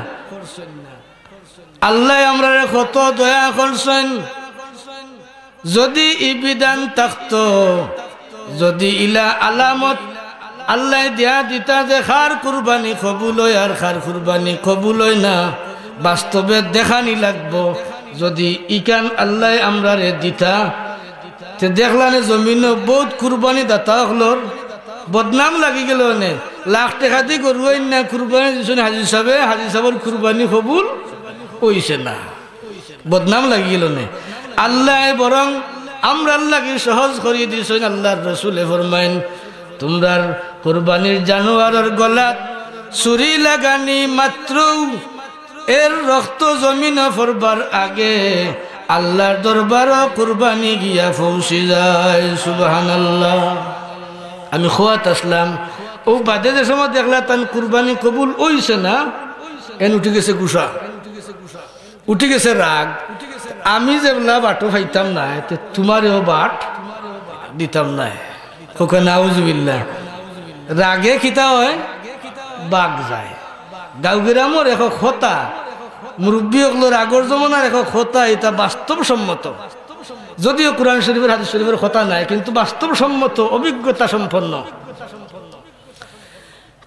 [SPEAKER 2] আল্লাহ আমরা কত দয়া করছেন। যদি ই বিধান থাকতো, যদি ইলা আলামত আল্লাহ দিয়া দিতা যে খার কুরবানি কবুল হয় আর খার কুরবানি কবুল হয় না, বাস্তবে দেখানি লাগবো। যদি ইকান আল্লাহ আমরা রে দিতা, তে দেখলানে জমিন বহুত কুরবানি দাতা হলোর বদনাম লাগি গেল। নে লাখ টাকা দিয়ে করবেন না কুরবানি দিচ্ছেন হাজি সাহেবের কুরবানি কবুল হইছে না, বদনাম লাগি গেল। নে আল্লাহ বরং আমরা আল্লাহকে সহজ করিয়ে দিয়েছেন। আল্লাহর রসুলে ফরমাইন, তোমরার কুরবানির জানোয়ারের গলাত ছুরি লাগানি মাত্র এর রক্ত জমিন ফরবার আগে আল্লাহর দরবার কুরবানি গিয়া পৌঁছে যায়। সুবহানাল্লাহ। আমি খোয়াত আসলাম, ও বাদে যে সময় দেখলা তান কুরবানি কবুল হইছে না, এন উঠে গেছে গুসা, উঠে গেছে রাগ। আমি যেগুলা বাটো খাইতাম না, তোমারও বাট দিতাম না। খোকা নাউজুবিল্লাহ। রাগে খিতা হয় বাঘ যায়। গাঁও গ্রামের এক খতা মুরব্বী হকলোর আগর জমানার এক খতা, এটা বাস্তবসম্মত। যদিও কোরআন শরীফের হাদিস শরীফের কথা নাই, কিন্তু বাস্তবসম্মত অভিজ্ঞতা সম্পন্ন।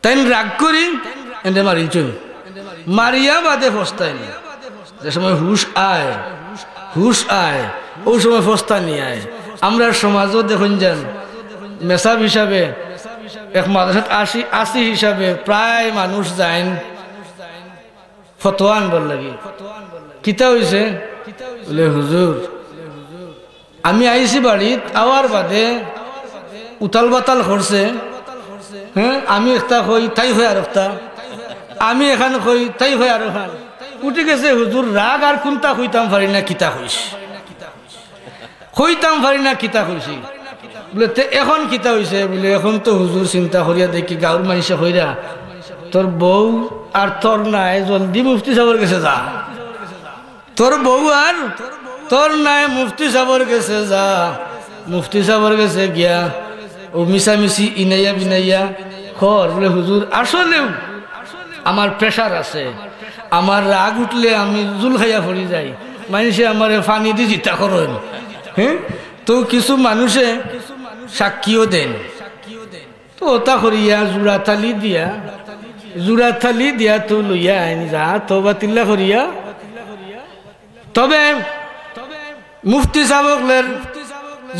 [SPEAKER 2] তাই রাগ করি এনে মারিছুন, মারিয়া বাদে ফস্তাই। যে সময় হুশ আয় ওই সময় ফস্তা নিয়ে আয়। আমরা সমাজও দেখুন যান মেসাব হিসাবে এক মাদ্রাসাত আসি হিসাবে প্রায় মানুষ যায় ফতোয়া আনবার লাগি। কিতা হইছে বলে, হুজুর আমি আইছি বাড়িত, আওয়ার বাদে উতাল বাতাল করছে। হ্যাঁ, আমি একটা কই তাই হয় আর একটা, আমি এখান কই তাই হয় আর ওখান। উঠে গেছে হুজুর রাগ, আর কোনটা কইতাম পারি না কিতা কইছি, কইতাম পারি না কিতা কইছি। বলে এখন কিতা হইছে? বলে এখন তো হুজুর চিন্তা করিয়া দেখি গাঁর মানুষে কইরা তোর বউ আর তোর নাই, জলদি মুফতি সাহেবের কাছে যা। তোর বউ আর তোর নাই, মুফতি সাহেবের কাছে যা। মুফতি সাহেবের কাছে গিয়া ও মিশামিশি ইনাইয়া বিনাইয়া খর। বলে হুজুর আসলেও আমার প্রেশার আছে, আমার রাগ উঠলে আমি জুল খাইয়া পড়ি যাই, মানুষে আমার পানি দিয়ে জিতা করেন। হ্যাঁ, তো কিছু মানুষে সাক্ষীও দেন। তো ওটা করিয়া জুড়া থালি দিয়া তো লইয়া আইন যা তবা তিল্লা করিয়া। তবে মুফতি সাহেবের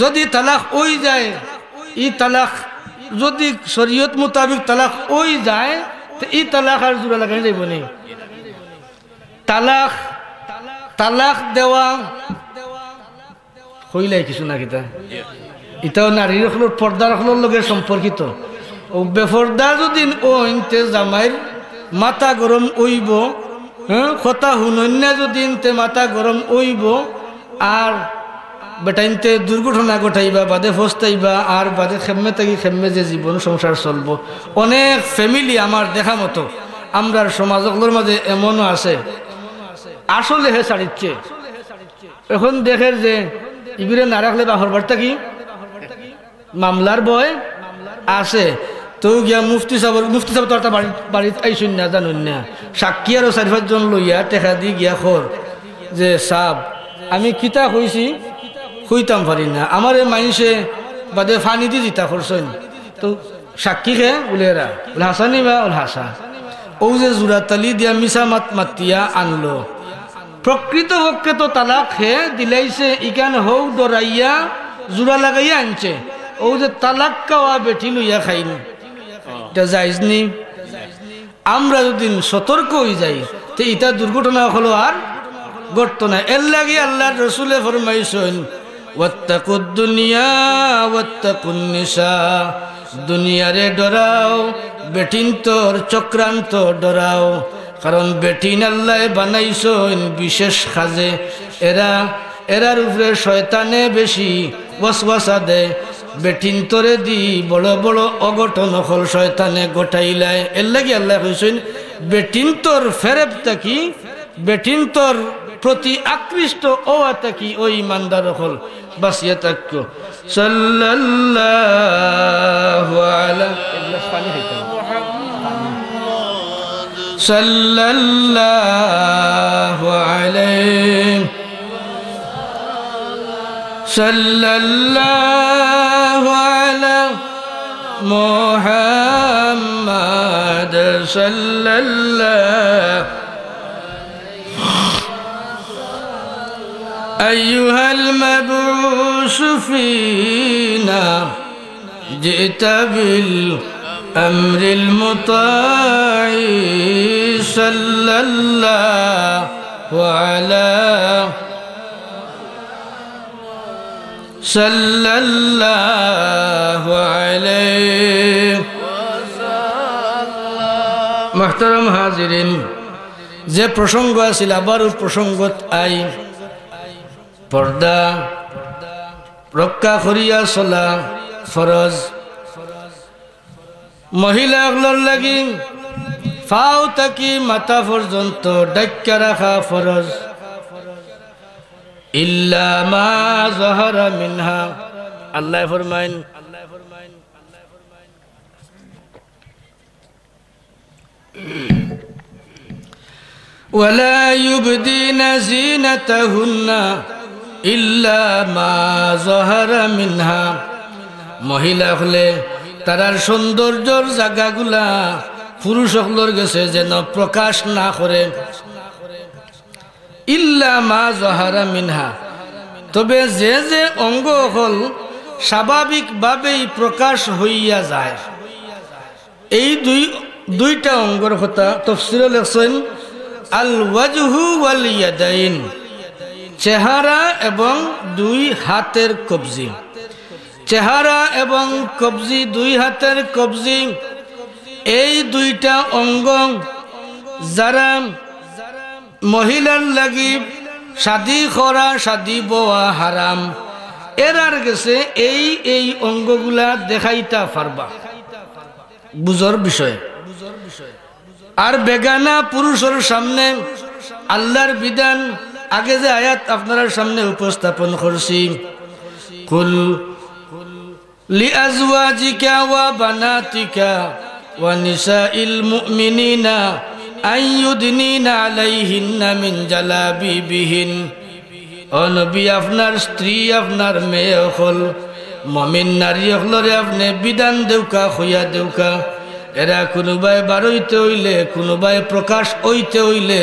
[SPEAKER 2] যদি তালাক ওই যায়, ই তালাক যদি শরীয়ত মোতাবিক তালাক ওই যায়, তো ই তালাক আর জোড়া লাগাই যাইব নি। তালাক দেওয়া হইলাই কিছু না কিতা, এটাও নারীর পর্দার লগে সম্পর্কিত। ও বেপর্দা যদি ও ইনতে জামাইর মাথা গরম ওইব, হ্যাঁ, কথা হুনন্যা যদি ইনতে মাথা গরম ওইব, আর বেটা ইনতে দুর্ঘটনা ঘটাইবা, বাদে ফস্তাইবা, আর বাদে খেম্মে থাকি খেম্মে যে জীবন সংসার চলব। অনেক ফ্যামিলি আমার দেখা মতো আমরার সমাজগুলোর মাঝে এমনও আছে, আসলে হে ছাড়িচ্ছে। এখন দেখের যে ইবিরে না রাখলে বাহর বার্তা কি মামলার বয় আছে, তো গিয়া মুফতি সাহেব তো একটা বাড়িতে আইসুন না, জানুন না, সাক্ষী আরো 4-5 জন লইয়া টেকা দি গিয়া খর যে সাব আমি কিতা কইছি কইতাম পারি না, আমার মাইনসে বাদে ফানি দি জিতা করছেন। তো সাক্ষী খে বলে এরা বলে হাসানি বা ওল হাসা। ও যে জোড়াতালি দিয়া মিশা মাতিয়া আনলো, প্রকৃত পক্ষে তো তালাক হে দিলাইছে, ইকান হৌ ডরাইয়া জোড়া লাগাইয়া আনছে। ও যে তালাক খাওয়া বেঠি লইয়া খাইন, এটা যাইজ নি। আমরা যদি সতর্ক হয়ে যাই, তো এটা দুর্ঘটনা হলো আর ঘটতো না। এর লাগে আল্লাহর রসুলে ফরমাইছেন, ওয়াত্তাকুদ দুনিয়া ওয়াত্তাকুন নিসা, দুনিয়ারে ডরাও, বেঠিন তোর চক্রান্ত ডরাও। কারণ বেঠিন আল্লাহ বানাইছেন বিশেষ কাজে, এরার উপরে শয়তানে বেশি ওয়াসওয়াসা দেয়। বেঠিন তোরে দি বড় বড় অঘটন হল শয়তানে গোটাইলায়। এর লাগি আল্লাহ কইছেন বেঠিন তোর ফেরেব থাকি, বেঠিন তোর প্রতি আকৃষ্ট ওয়া থাকি ওই ইমানদার হল বাসিয়া থাকো। সাল্লাল্লাহু আলাইহি ওয়া সাল্লাম। সাল্লাল্লাহু আলাইহি সাল্লাল্লাহু আলা মুহাম্মাদ সাল্লাল্লাহু আইয়ুহাল মাবউস ফীনা জিতা বিল আমরিল মুতাঈ সাল্লাল্লাহু আলা সাল্লাল্লাহু আলাইহি ওয়াসাল্লাম। মুহতারাম হাজিরিন, যে প্রসঙ্গ আছিল আবারও প্রসঙ্গত আই পর্দা রক্ষা করিয়া চলা ফরজ। মহিলাগুলোর লাগি ফাও থাকি মাথা পর্যন্ত ডাক্কা রাখা ফরজ। ইল্লা মা যাহারা মিনহা, আল্লাহ ফরমাইন ওয়ালা ইউবদিনা যিনাতাহুন্না ইল্লা মা যাহারা মিনহা। মহিলা হলে তারার সৌন্দর্যর জায়গাগুলা পুরুষ হলর গেছে যেন প্রকাশ না করে। ইল্লা মা যাহারা মিনহা, তবে যে যে অঙ্গ হল স্বাভাবিকভাবেই প্রকাশ হইয়া যায়। এই দুইটা অঙ্গর কথা তাফসীরে লেখছেন আল ওয়াজহু ওয়াল ইয়াদাইন, চেহারা এবং দুই হাতের কবজি। চেহারা এবং কবজি, দুই হাতের কবজি, এই দুইটা অঙ্গ যারা মহিলার লাগি শাদি করা, শাদি বোয়া হারাম, এরার গেছে এই অঙ্গগুলা দেখাইতা পারবা, বুঝর বিষয়। আর বেগানা পুরুষের সামনে আল্লাহর বিধান, আগে যে আয়াত আপনার সামনে উপস্থাপন করছি, কুল লিআজওয়াজিকা ওয়া বানাতিকা ওয়া নিসাইল মুমিনিনা আইয়ুদনিনা আলাইহিন্না মিন জালাবিবিহিন। ও নবী, আপনার স্ত্রী, আপনার মেয়ে হল মুমিন নারী হলরে আপনি বিধান দেউকা, হইয়া দেউকা, এরা কোনোবাই বারইতে হইলে, কোনোবাই প্রকাশ হইতে হইলে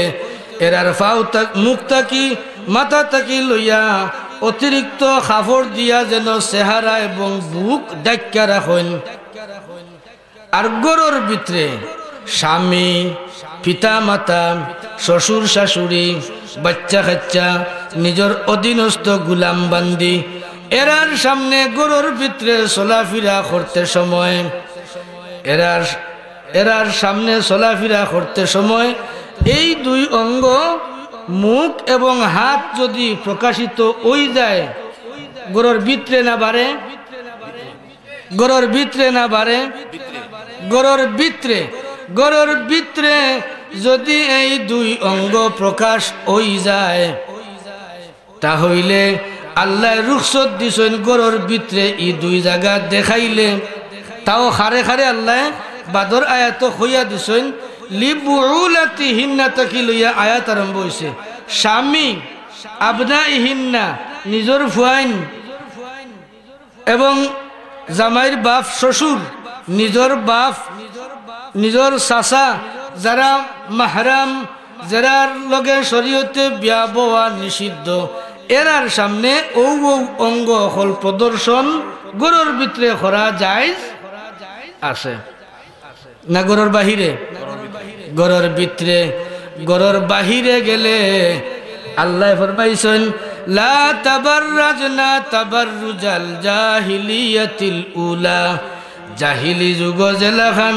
[SPEAKER 2] এরার ফাও মুখ থাকি মাথা থাকি লইয়া অতিরিক্ত কাপড় দিয়া যেন চেহারা এবং বুক ডাক্কা রাখেন। আর গরর ভিতরে স্বামী, পিতা মাতা, শ্বশুর শাশুড়ি, বাচ্চা কাচ্চা, নিজের অধীনস্থ গুলাম বান্দি, এরার সামনে গরর ভিতরে চলাফেরা করতে সময়, এরার সামনে চলাফেরা করতে সময় এই দুই অঙ্গ মুখ এবং হাত যদি প্রকাশিত হই যায়, গরর ভিতরে না বাড়ে, গরর ভিতরে না বাড়ে, গরর ভিতরে যদি এই দুই অঙ্গ প্রকাশ হই যায়, তাহলে আল্লাহ রুখসত দিছেন গরর ভিতরে এই দুই জায়গা দেখাইলে, তাও খারে খারে আল্লাহ বাদর আয়াত হইয়া দিছেন লিবুউলাতিহিন্না তাকি লইয়া আয়াত আরম্ভ হইছে। স্বামী আবনাইহিন্না, নিজের ফুয়াইন এবং জামাইর বাপ শ্বশুর, নিজের বাপ, নিজের চাচা, যারা মাহরাম, যারার লগে শরীয়তে বিয়া বওয়া নিষিদ্ধ, এরার সামনে ও অঙ্গ হল প্রদর্শন গরুর ভিতরে করা যায় আছে না? গরুর বাহিরে, গরুর ভিতরে, গরুর বাহিরে গেলে আল্লাহ ফরমাইছেন লা তাবাররাজনা তাবাররুজাল জাহিলিয়াতিল উলা। জাহিলি যুগ জেলাখান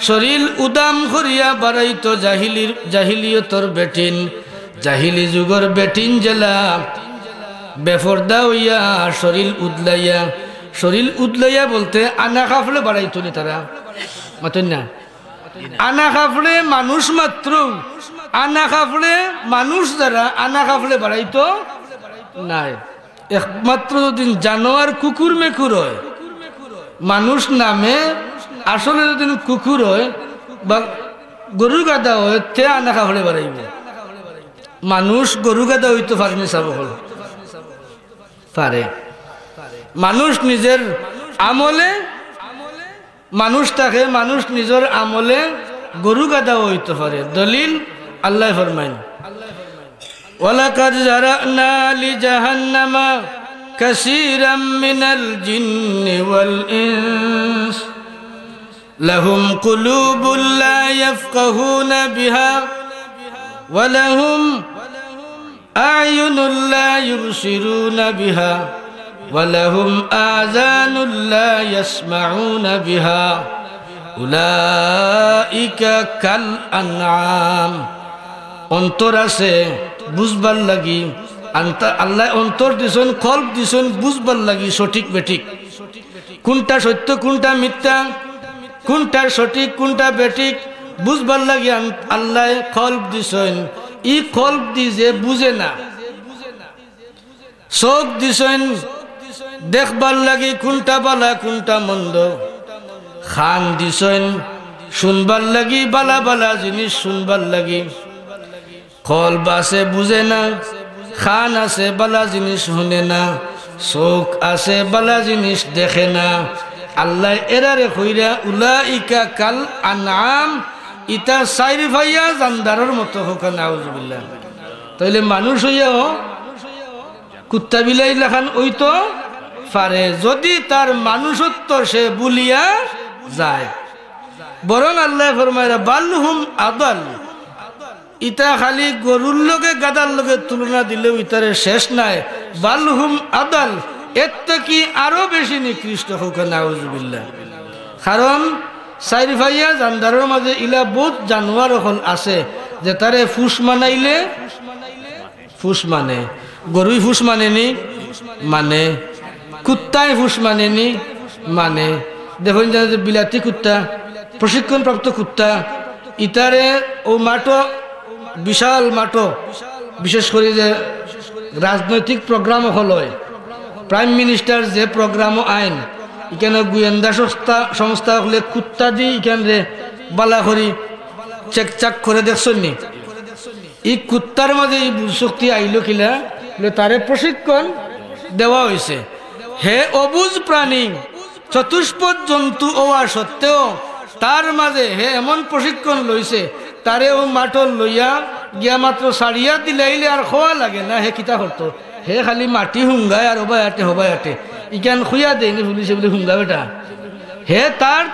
[SPEAKER 2] শরীর উদাম করিয়া বাড়াইতো জাহিলিয়তর বেটিন, জাহিলি যুগর বেটিন জেলা বেফরদা হইয়া শরীর উদলাইয়া, শরীর উদলাইয়া বলতে আনা কাফলে বাড়াইতো নি তারা, মাতেন না? আনা কাফলে মানুষ মাত্র, আনা কাফলে মানুষ যারা আনা কাফলে বাড়াইতো নাই। একমাত্র যদি জানোয়ার কুকুর মেকুর হয়, মানুষ নামে আসলে যদি কুকুর হয় বা গরু গাদা হয় তে আনা খাবড়ে বাড়াইব মানুষ গরু গাদা হইতে পারেনি চাব হল পারে মানুষ নিজের আমলে মানুষ থাকে মানুষ নিজের আমলে গরু গাদা হইতে পারে দলিল আল্লাহ ফরমাইন ওয়ালাকাদ জারানা লিজাহান্নামা কাসীরাম মিনাল জিন্নি ওয়াল ইনস লাহুম কুলুবুন লা ইয়াফকাহুনা বিহা ওয়া লাহুম আ'য়ুনুন লা ইউবসিরুনা বিহা ওয়া লাহুম আযানুন লা ইয়াসমাউনা বিহা উলাইকা কাল আনআম অন্তর আছে বুঝবার লাগি আল্লাহ অন্তর দিছেন কল্প দিছেন বুঝবার লাগি সঠিক বেঠিক কোনটা সত্য কোনটা মিথ্যা কোনটা সঠিক কোনটা বেঠিক বুঝবার লাগি আল্লাহ কল্প দিছেন ই কল্প দি যে বুঝে না চোখ দিছেন দেখবার লাগি কোনটা বালা কোনটা মন্দ খান দিছেন শুনবার লাগি বালা বালা জিনিস শুনবার লাগি কল্প আছে বুঝে না খান আছে বালা জিনিস শুনে না চোখ আছে বালা জিনিস দেখে না আল্লাহ এরারে কইরা উলাইকা কাল আনআম ইতা সাইর ভাইয়া জানদারের মতো হোক নাউজুবিল্লাহ তাইলে মানুষ হইয়াও কুত্তা বিলাই লেখান ওই তো পারে যদি তার মানুষত্ব সে ভুলিয়া যায় বরং আল্লাহ ফরমায় বালহুম আদাল ইতা খালি গরুর লগে গাদার লগে তুলনা দিলেও ইতারে শেষ নাই বালহুম আদাল এর থেকে আরো বেশি নিকৃষ্ট হোক নাউজুবিল্লাহ কারণ চাইর ভাইয়া জানদারের মাঝে ইলা বহুত জানোয়ার হল আছে যে তারে ফুস মানাইলে ফুস মানে গরুই ফুস মানেনি মানে কুত্তায় ফুস মানেনি মানে দেখুন যে বিলাতি কুত্তা প্রশিক্ষণপ্রাপ্ত কুত্তা ইতারে ও মাটো বিশাল মাটো বিশেষ করে যে রাজনৈতিক প্রোগ্রাম হল প্রাইম মিনিস্টার যে প্রোগ্রাম আইন এখানে গোয়েন্দা সংস্থা হলে কুত্তা দি এখানে বালা করি চেক চাক করে দেখছেন নি এই কুত্তার মাঝে এই শক্তি আইল কিলা তারে প্রশিক্ষণ দেওয়া হয়েছে হে অবুজ প্রাণী চতুষ্পদ জন্তু হওয়া সত্ত্বেও তার মাঝে হে এমন প্রশিক্ষণ লইছে তারে ও মাটল লইয়া গিয়া মাত্র সারিয়া দিলাইলে আর খোয়া লাগে না হে কিতা করতো হে খালি মাটি হুঙ্গায় আর হবাই আটে ইকান খুইয়া দেয়নি পুলিশে বলে হুঙ্গা বেটা হে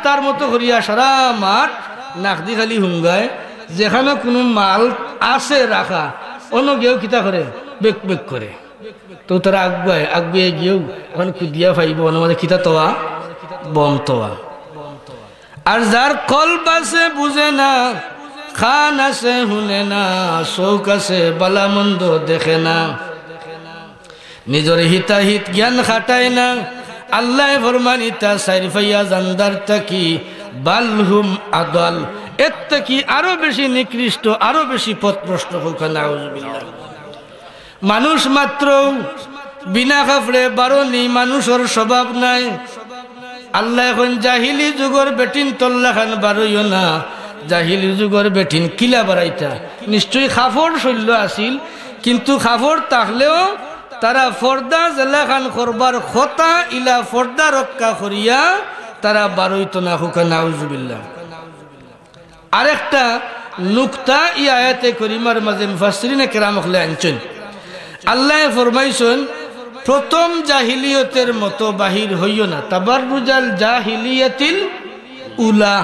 [SPEAKER 2] তার মতো করিয়া সারা মাঠ নাকদি খালি হুঙ্গায় যেখানে কোনো মাল আছে রাখা অন্য গিয়েও কিতা করে বেক বেক করে তো তারা আগুয়ে গিয়েও ওখানে কুদিয়া ফাইব মানে কিতা তোয়া বম তোয়া আর যার কল্প আছে বুঝে না খান আছে শুনে না চৌক আছে বালা মন্দ দেখে না নিজের হিতাহিত জ্ঞান খাটায় না আল্লাহ ফরমানিতা সাইর ফাইয়া জানদার তাকি বালহুম আদাল এর থেকে আরো বেশি নিকৃষ্ট আরো বেশি পথভ্রষ্ট হোক নাউজুবিল্লাহ মানুষ মাত্র বিনা কাপড়ে বারণি মানুষের স্বভাব নাই আল্লাহ এখন জাহিলি যুগর বেটিন তল্লা খান বারইও না জাহিলি যুগর বেটিন কিলা বাড়াইতা নিশ্চয়ই কাপড় শৈল্য আসিল কিন্তু কাপড় থাকলেও তারা ফর্দা জেলা খান করবার খতা ইলা ফর্দা রক্ষা করিয়া তারা বারইত না হুকা নাউজুবিল্লাহ আরেকটা নুকতা ই আয়াতে করিমার মাঝে মুফাসসিরিনে কেরাম হলে আনছেন আল্লাহ ফরমাইছেন প্রথম জাহিলিয়তের মতো বাহির হইও না তাবাররুজাল জাহিলিয়াতিল উলা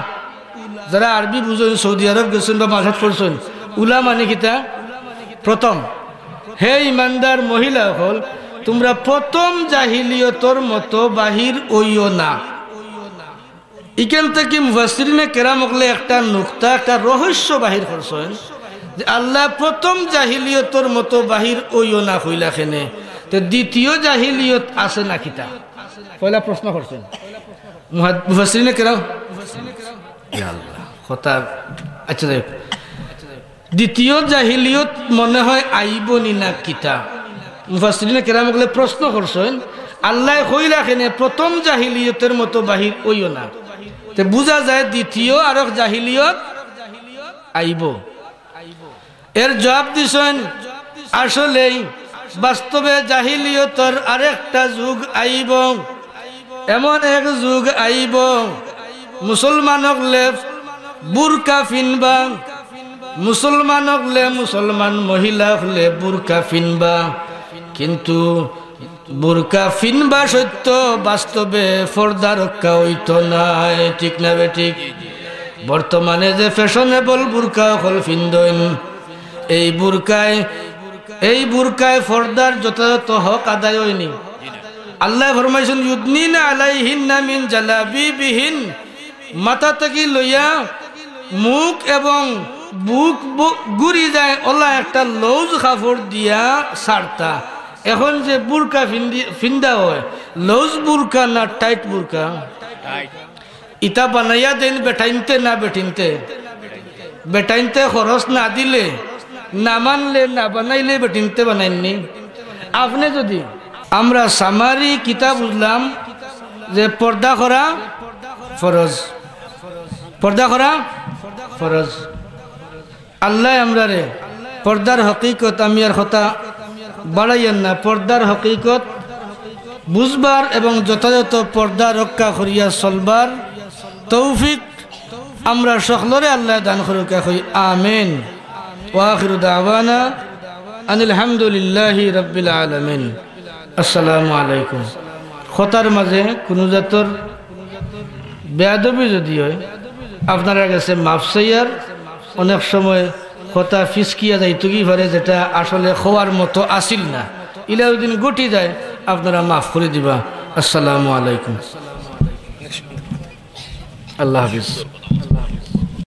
[SPEAKER 2] যারা আরবি বুঝেন সৌদি আরব গেছেন বা মাঝাত পড়ছেন উলা মানে কিতা প্রথম হে ইমানদার মহিলা হল তোমরা প্রথম জাহিলিয়তর মতো বাহির হইও না এখান থেকে মুফাসসিরিনে কেরাম হলে একটা নুকতা একটা রহস্য বাহির করছেন যে আল্লাহ প্রথম জাহিলিয়তর মতো বাহির হইও না হইলা খেনে তো দ্বিতীয় জাহিলিয়ত আছে না কিতা পয়লা প্রশ্ন করছেন মুফাসসিরিনে কেরাম কথা আচ্ছা দ্বিতীয় জাহিলিয়ত মনে হয় আইবনি না কিতা মুফাসসিরিনে কেরাম বলে প্রশ্ন করছেন আল্লাহ কইলা কেনে প্রথম জাহিলিয়তের মতো বাহির হইও না তে বুঝা যায় দ্বিতীয় আর জাহিলিয়ত আইব এর জবাব দিছেন আসলেই বাস্তবে জাহিলিয়তর আরেকটা যুগ আইব এমন এক যুগ আইব মুসলমান হলে বুরকা ফিনবা মুসলমান হলে মুসলমান মহিলা হলে বুরকা ফিনবা কিন্তু বুরকা ফিনবা সত্য বাস্তবে পর্দা রক্ষা হইতো নাই ঠিক না বে ঠিক বর্তমানে যে ফ্যাশনেবল বুরকা হল ফিন্দইন এই বুরকায় পর্দার যথাযথ হক আদায় হয়নি আল্লাহ ফরমাইছেন ইউদনিনা আলাইহিন্না মিন জালাবিবিহিন মাথা থেকে লইয়া মুখ এবং বুক গুড়ি যায় ওলা একটা লৌজ কাপড় দিয়া সারতা এখন যে বুরকা ফিন্দা হয় লৌজ বুরকা না টাইট বুরকা ইটা বানাইয়া দেন বেটাইনতে না বেটাইনতে খরচ না দিলে না মানলে না বানাইলে বেটিনতে বানাইননি আপনি যদি আমরা সামারি কিতাব বুঝলাম যে পর্দা করা ফরজ আল্লাহ আমরা রে পর্দার হকিকত আমি আর কথা বাড়াইয়েন না পর্দার হকিকত বুঝবার এবং যথাযথ পর্দা রক্ষা করিয়া চলবার তৌফিক আমরা সকলরে আল্লাহ দান করুক আমিন ওয়া আখিরু দাওয়ানা আনিল হামদুলিল্লাহি রাব্বিল আলামিন আসসালামু আলাইকুম খতার মাঝে কোনো জাতর বেয়াদবি যদি হয় আপনারা কাছে মাফ চাইয়ার অনেক সময় কথা ফিসকিয়া যাইতো কি পারে যেটা আসলে খোয়ার মতো আসিল না ইলাউদ্দিন গুটি যায় আপনারা মাফ করে দিবা আসসালামু আলাইকুম আল্লাহ হাফিজ